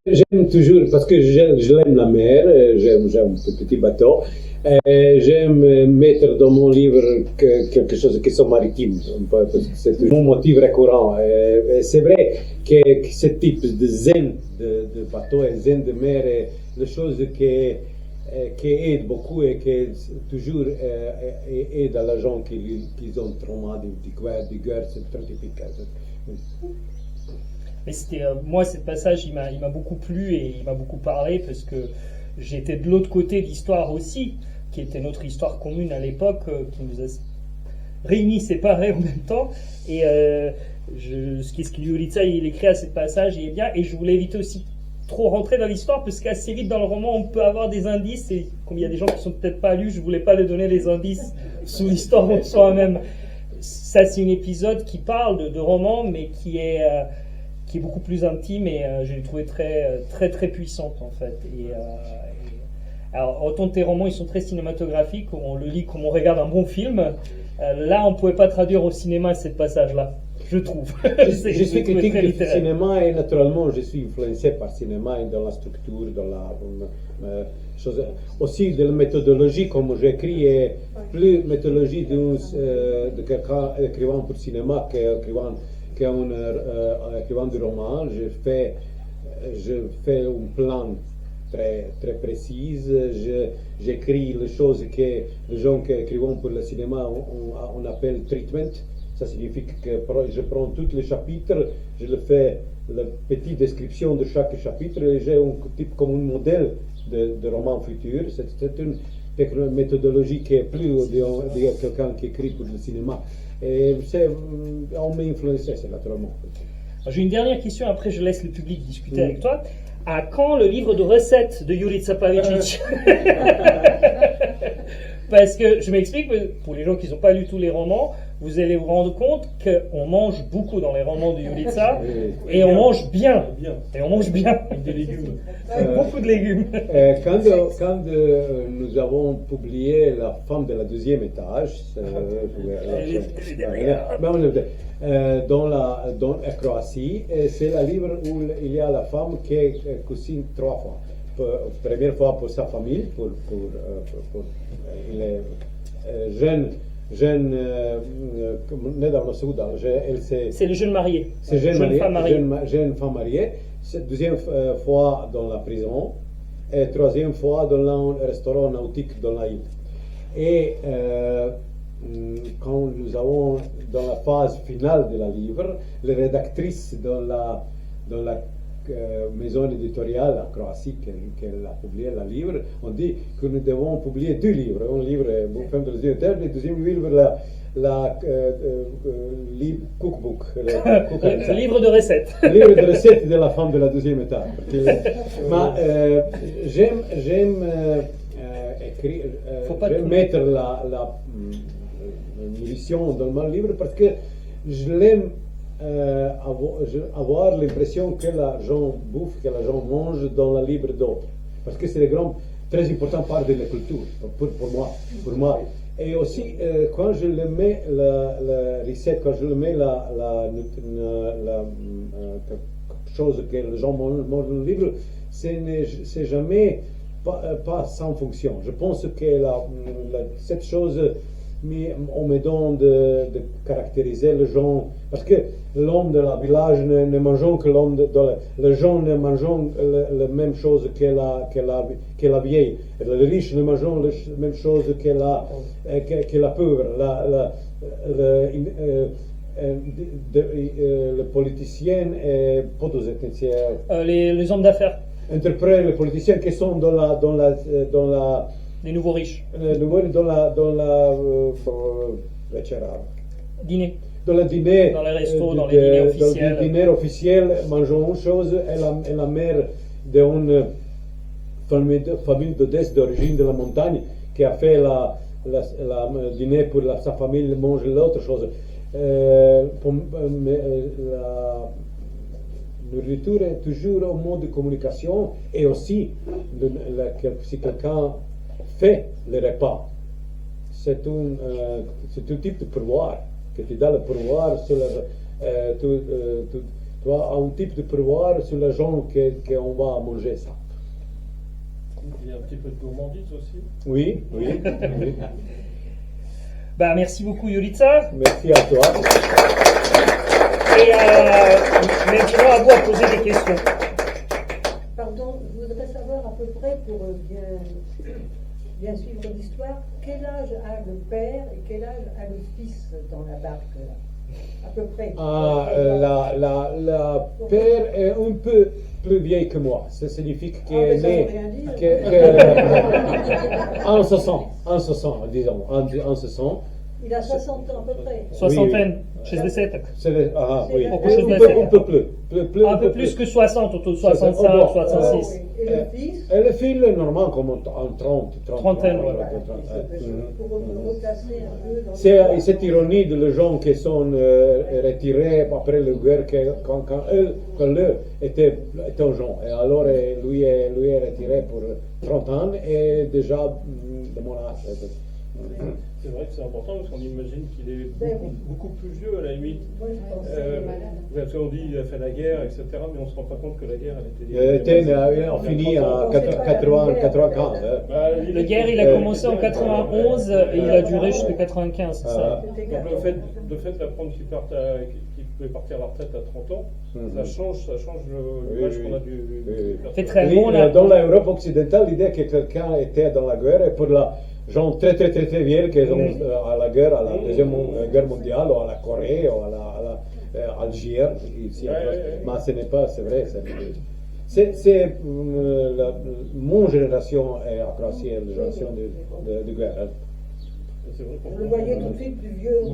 J'aime toujours, parce que je l'aime la mer, j'aime ce petit bateau. J'aime mettre dans mon livre quelque chose qui sont maritimes, parce que c'est mon motif récurrent. C'est vrai que ce type de zen de bateau et zen de mer est la chose qui aide beaucoup et qui toujours aide à les gens qui ont trauma de guerre, c'est très typique. Mais moi, ce passage, il m'a beaucoup plu et il m'a beaucoup parlé parce que j'étais de l'autre côté de l'histoire aussi, qui était notre histoire commune à l'époque, qui nous a réunis, séparés en même temps. Et ce qu'Iulitsa il écrit à ce passage, il est bien. Et je voulais éviter aussi trop rentrer dans l'histoire parce qu'assez vite dans le roman, on peut avoir des indices. Et comme il y a des gens qui sont peut-être pas lus, je voulais pas leur donner les indices sous l'histoire en soi-même. Ça, c'est un épisode qui parle de roman, mais qui est beaucoup plus intime et je l'ai trouvé très, très, très puissante en fait. Alors, autant tes romans, ils sont très cinématographiques, on le lit comme on regarde un bon film. Là, on ne pouvait pas traduire au cinéma ce passage-là, je trouve. Je suis critique du cinéma et naturellement, je suis influencé par le cinéma et dans la structure, dans la chose. Aussi, de la méthodologie, comme j'écris, est plus méthodologie de quelqu'un écrivant pour le cinéma qu'écrivant de roman. Je fais un plan très, très précise. J'écris les choses que les gens qui écrivent pour le cinéma on appelle treatment. Ça signifie que je prends tous les chapitres, je le fais la petite description de chaque chapitre et j'ai un type comme un modèle de roman futur. C'est une méthodologie qui est plus de quelqu'un qui écrit pour le cinéma. Et on m'a influencé, c'est naturellement. J'ai une dernière question, après je laisse le public discuter avec toi. À quand le livre de recettes de Iulitsa Pavičić? Parce que, je m'explique, pour les gens qui n'ont pas lu tous les romans, vous allez vous rendre compte qu'on mange beaucoup dans les romans de Yulitsa, Oui. et on mange bien. Bien. Et on mange bien. Avec des légumes. Beaucoup de légumes. Quand nous avons publié La femme de la deuxième étage, dans la Croatie, c'est le livre où il y a la femme qui cuisine 3 fois. Première fois pour sa famille, pour les jeunes nedavno se udala, C'est le jeune marié. c'est jeune femme mariée. jeune femme mariée. Deuxième fois dans la prison et troisième fois dans un restaurant nautique dans la île. Et quand nous avons dans la phase finale de la livre, les rédactrices dans la maison éditoriale à Croatie qui a publié le livre, ont dit que nous devons publier 2 livres. Un livre Femme de la deuxième étage, et le deuxième livre cookbook. Le livre de recettes. Le livre de recettes de la femme de la deuxième étage. Mais j'aime écrire, j'aime mettre la munition dans mon livre parce que je l'aime avoir l'impression que l'argent bouffe, que l'argent mange dans le livre d'autres. Parce que c'est très important part de la culture, pour moi. Et aussi, quand je le mets, la recette, quand je le mets chose que les gens mangent dans le livre, c'est jamais pas sans fonction. Je pense que cette chose, on me donne de caractériser les gens, parce que l'homme de la village ne mangeons que les gens ne mangent la même chose que la vieille, les riches ne mangent la même chose que la pauvre, le politicien et Les hommes d'affaires. interprètent les politiciens qui sont dans la Les nouveaux riches. dans la Dîner. dans le dîner, Dans les restos, dans les dîners officiels. Dans le dîner officiel, mangeons une chose, et la mère d'une famille d'origine de la montagne qui a fait le dîner pour sa famille mange l'autre chose. La nourriture est toujours un mode de communication, et aussi si quelqu'un fait le repas, c'est un type de pouvoir que tu donnes le pouvoir sur tu as un type de pouvoir sur les gens qu'on va manger ça. Il y a un petit peu de gourmandise aussi. Oui. Bah, merci beaucoup Yulitsa. Merci à toi. Et maintenant à vous à poser des questions. Pardon, je voudrais savoir à peu près, pour bien suivre l'histoire, quel âge a le père et quel âge a le fils dans la barque, là, à peu près. La père est un peu plus vieille que moi. Ça signifie qu'elle est ça née veut rien dire. en 60, disons, en 60. Il a 60 ans à peu près. Soixantaine, chez les 7. Oui, Quelque chose de un peu plus. Un peu plus que 60, autour de 65, 66. Et le fils, Et le fils est normal comme en 30. Trentaine, ouais. pour reclasser un peu dans C'est cette ironie de les gens qui sont retirés après la guerre quand eux étaient jeunes. Et alors lui est retiré pour 30 ans et déjà de mon âge. C'est vrai que c'est important parce qu'on imagine qu'il est beaucoup plus vieux à la limite. Moi, je pensais Parce qu'on dit qu'il a fait la guerre, etc., mais on ne se rend pas compte que la guerre, elle était... On finit à 95. La guerre, il a commencé en 91 et il a duré jusqu'à 95, c'est ça. Donc le fait d'apprendre qu'il pouvait partir à la retraite à 30 ans, ça change l'image qu'on a du C'est très bon là. Dans l'Europe occidentale, l'idée que quelqu'un était dans la guerre et pour la gens très vieilles qui sont à la guerre, à la deuxième guerre mondiale, ou à la Corée, ou à l'Algérie, ici en France. Mais ce n'est pas, c'est vrai. C'est mon génération à Croatie, la génération de guerre. C'est vrai qu'on je le voyais tout de suite plus vieux. Je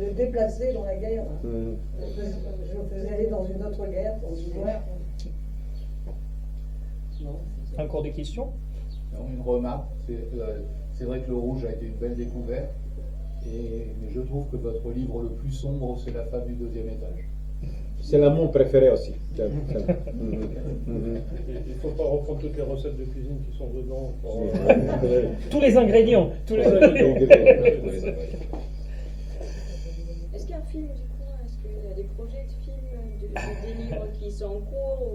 le déplaçais dans la guerre. Je le faisais aller dans une autre guerre pour le voir. Encore des questions? Une remarque, c'est vrai que le rouge a été une belle découverte Mais je trouve que votre livre le plus sombre, c'est La femme du deuxième étage. C'est mon préféré aussi. Il ne faut pas reprendre toutes les recettes de cuisine qui sont dedans. Tous les ingrédients. Est-ce qu'il y a un film du coup? Est-ce qu'il y a des projets de films, des livres qui sont en cours ou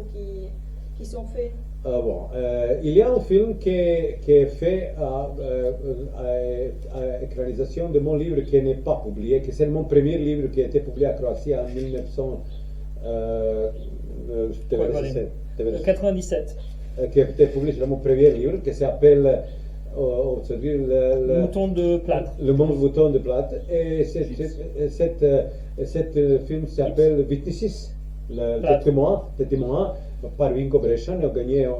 qui sont faits? Il y a un film qui est fait à écranisation de mon livre qui n'est pas publié, que c'est mon premier livre qui a été publié à Croatie en 97. Qui a été publié sur mon premier livre, qui s'appelle Le mouton de plâtre. Le mouton de plâtre. Et cet film s'appelle Witnesses, le témoin, par Vinko Breshan. Il a gagné un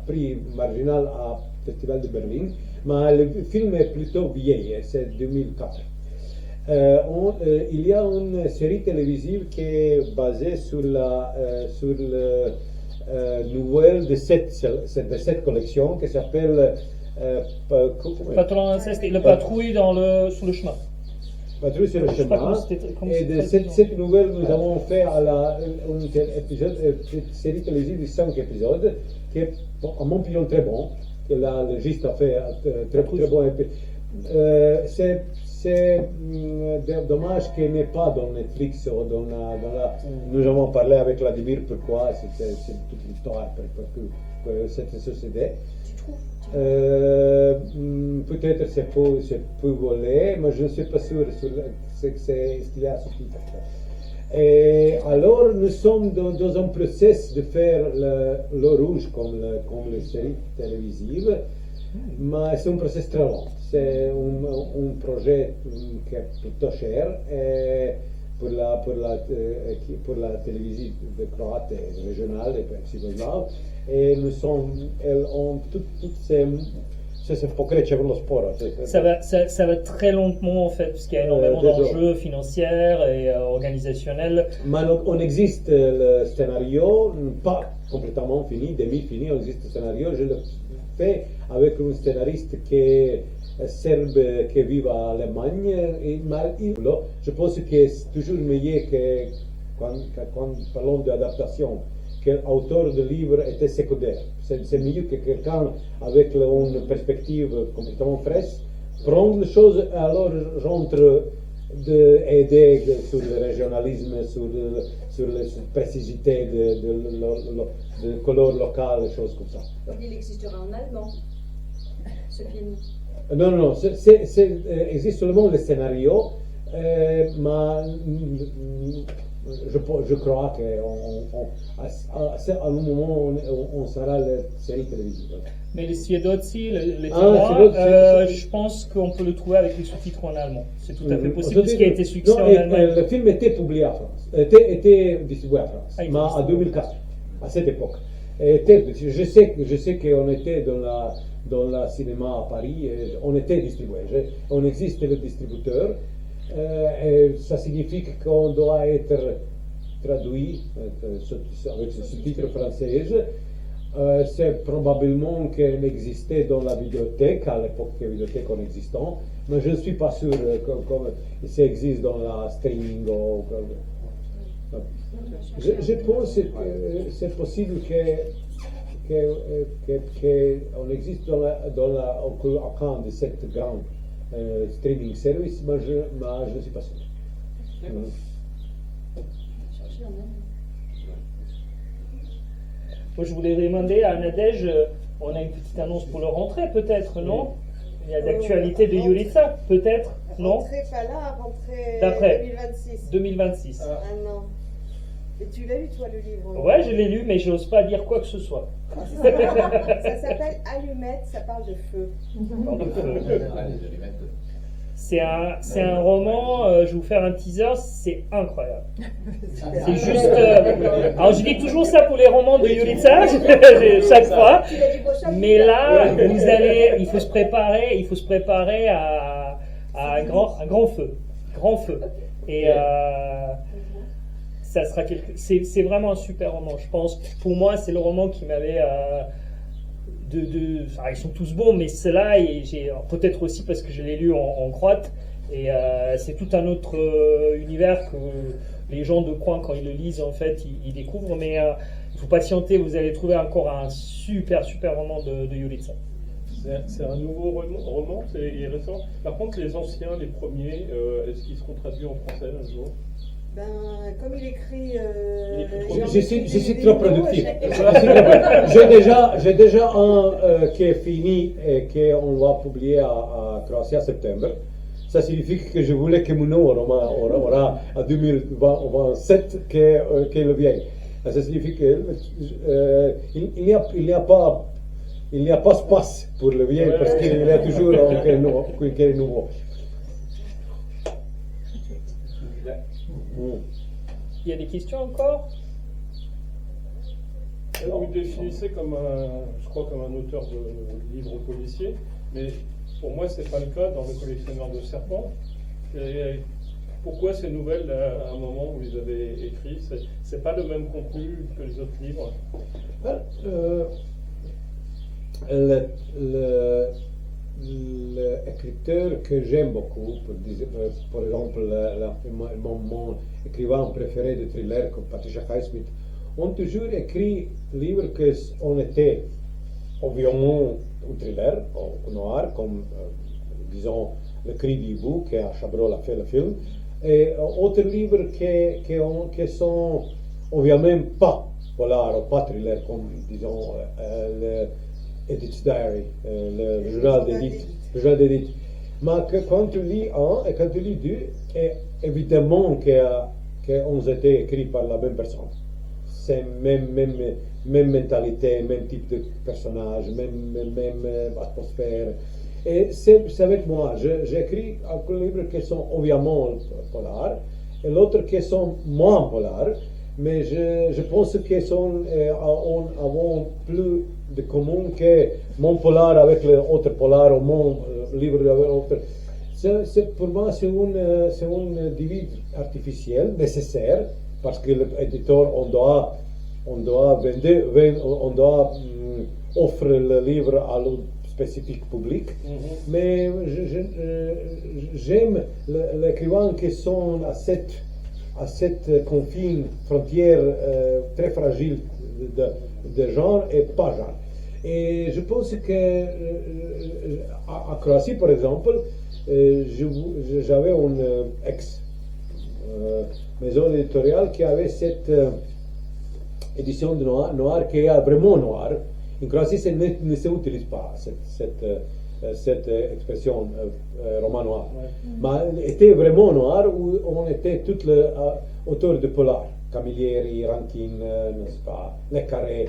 prix marginal à Festival de Berlin. Mais le film est plutôt vieil, c'est 2004. Il y a une série télévisive qui est basée sur la nouvelle de cette collection qui s'appelle Patron inceste et la patrouille sur le chemin. Patrouille sur le chemin. Et de cette nouvelle, nous avons fait à une série télévisive de 5 épisodes qui est à mon opinion très bon. Que le registre a fait très bon. C'est dommage qu'il n'est pas dans Netflix ou dans la. Nous avons parlé avec Vladimir pourquoi c'est toute l'histoire pour cette société. Peut-être c'est peu volé, mais je ne suis pas sûr sur ce qu'il y a sous-titre. Et alors nous sommes dans un processus de faire le rouge comme les séries télévisives, mais c'est un processus très long. C'est un projet qui est plutôt cher pour la télévision croate et régionale et psychoslave. Et nous sommes, toutes ces. Se pokreće vrlo sporo. Ça va très lentement en fait, parce qu'il y a énormément d'enjeux financiers et organisationnels. Mais on existe le scénario, pas complètement fini, demi-fini, on existe le scénario. Je le fais avec un scénariste qui est serbe, qui vit à Allemagne. Je pense que c'est toujours meilleur que quand parlons d'adaptation. Que l'auteur de livre était secondaire. C'est mieux que quelqu'un avec une perspective complètement fraîche prendre les choses et alors rentre d'aider sur le régionalisme, sur la précisité de couleur locale, des choses comme ça. Il existera en allemand, ce film. Non, existe seulement le scénario, mais je crois qu'à un moment on sera la série télévision. Mais les Sviedozzi, les témoins, je pense qu'on peut le trouver avec les sous-titres en allemand. C'est tout à fait possible, parce qu'il a été succès en Allemagne. Le film était publié à France, était distribué à France, mais en 2004, à cette époque. Je sais qu'on était dans la cinéma à Paris, on était distribué. On existe le distributeur. Ça signifie qu'on doit être traduit avec ce sous-titre français. C'est probablement qu'elle existait dans la vidéothèque, à l'époque la vidéothèque en existant, mais je ne suis pas sûr que ça existe dans la streaming. Je pense que c'est possible qu'on existe dans la camp de cette grande streaming service, mais je ne suis pas sûr. Moi, je voulais demander à Nadège, on a une petite annonce pour le rentrée, peut-être, non? Il y a d'actualité de Julita, peut-être, non? Rentrée pas là, rentrée D'après 2026. 2026. Ah non. Et tu l'as lu, toi, le livre? Ouais, je l'ai lu, mais je n'ose pas dire quoi que ce soit. Ça s'appelle Allumette, ça parle de feu. C'est un roman, je vais vous faire un teaser, c'est incroyable. C'est juste. Alors je dis toujours ça pour les romans de Julita, chaque fois. Mais là, il faut se préparer à un grand feu. Et ça sera c'est vraiment un super roman. Je pense, pour moi, c'est le roman qui m'avait enfin, ils sont tous bons, mais ceux-là, et peut-être aussi parce que je l'ai lu en croate, et c'est tout un autre univers que les gens de coin, quand ils le lisent, en fait, ils découvrent. Mais il faut patienter, vous allez trouver encore un super roman de Jurica. C'est un nouveau roman, il est récent. Par contre, les anciens, les premiers, est-ce qu'ils seront traduits en français un jour? Ben, comme il écrit. Je suis trop productif. J'ai déjà un qui est fini et qu'on va publier à Croatie en septembre. Ça signifie que je voulais que mon nouveau roman aura à 2027 que le vieil. Ça signifie qu'il n'y a pas espace pour le vieil parce qu'il y a toujours quelque nouveau. Il y a des questions encore? Vous me définissez comme un auteur de livres policiers, mais pour moi, c'est pas le cas dans Le Collectionneur de serpents. Et pourquoi ces nouvelles, à un moment où vous les avez écrites, c'est pas le même contenu que les autres livres? L'écriteur que j'aime beaucoup, par exemple mon écrivain préféré de thriller comme Patricia Highsmith, ont toujours écrit livres qui ont été obviamente un thriller au noir, comme disons Le Cri du Hibou, que Chabrol a fait le film, et autres livres qui sont obviamente pas polar ou pas thriller, comme disons Edith's Diary, le journal d'Edith. Mais quand tu lis un et quand tu lis deux, évidemment qu'on été écrits par la même personne. C'est même mentalité, même type de personnage, même atmosphère. Et c'est avec moi. J'écris un livre qui sont obviamente polars et l'autre qui sont moins polars, mais je pense qu'ils sont avons plus de commun que mon polar avec l'autre polar ou mon livre avec l'autre. Pour moi, c'est une divise artificielle nécessaire parce que l'éditeur on doit offrir le livre à un spécifique public. Mais j'aime l'écrivain qui sont à cette confine frontière très fragile de genre et pas genre. Et je pense que à Croatie, par exemple, j'avais une maison éditoriale qui avait cette édition de noir qui est vraiment noir. En Croatie, ne s'utilise pas cette expression roman noir. Mais était vraiment noir où on était tous les auteurs de polar. Camilleri, Rankin, n'est-ce pas, Le Carré,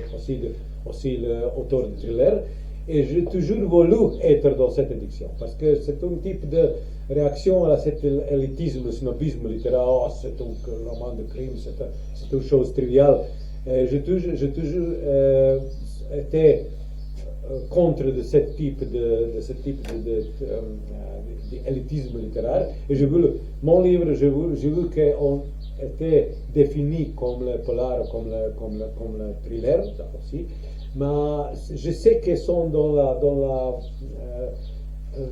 aussi l'auteur de thriller. Et j'ai toujours voulu être dans cette édition, parce que c'est un type de réaction à cet élitisme, le snobisme littéraire. Oh, c'est un roman de crime, c'est une chose triviale. J'ai toujours été contre de ce type d'élitisme littéraire. Et mon livre, j'ai voulu qu'on était défini comme le polar, comme le thriller aussi. Mais je sais qu'ils sont dans la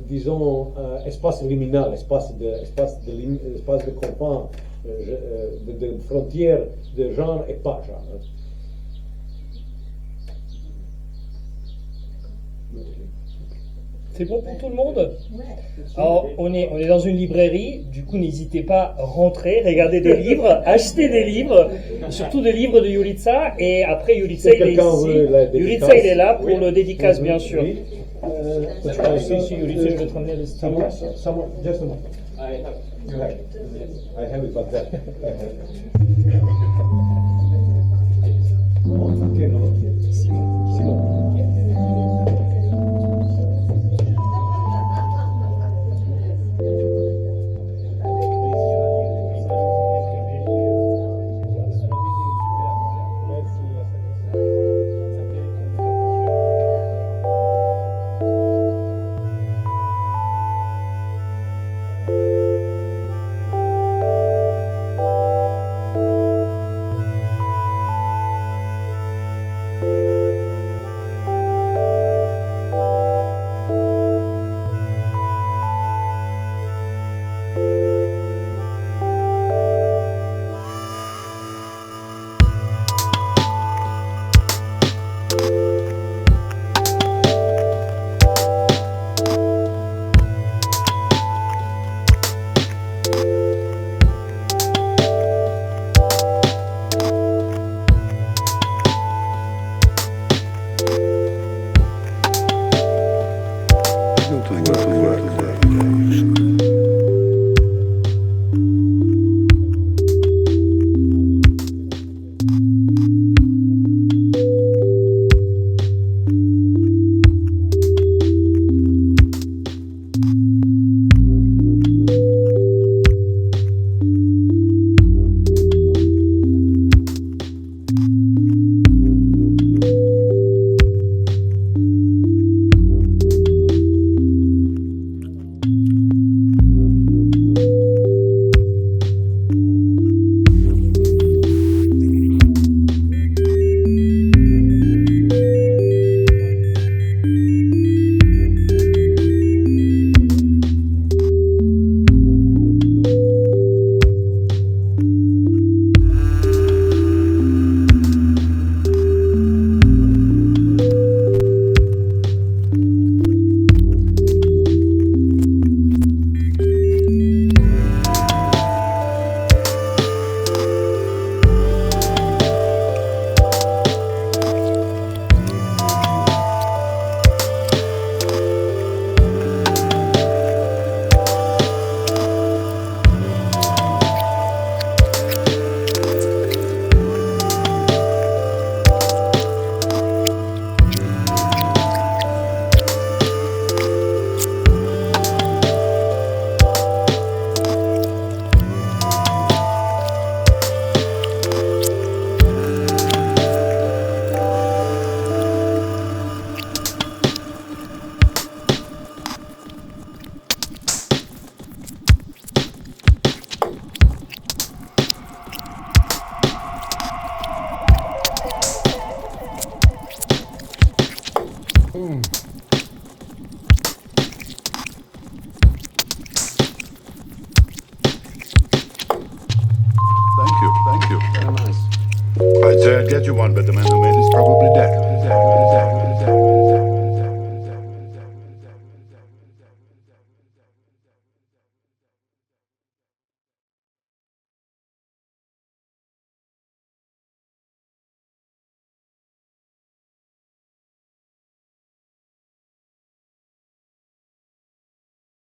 disons, espace liminal, espace de campagne, de frontière de genre et pas genre. C'est bon pour tout le monde? Alors, on est dans une librairie, du coup, n'hésitez pas à rentrer, regarder des livres, acheter des livres, surtout des livres de Jurica, et après, Jurica, il est ici. Jurica, il est là pour le dédicace, bien sûr. Tu peux aussi, ici, Jurica, je vais te ramener le stylo. Just a moment. I have it, but that. Simon. Boom.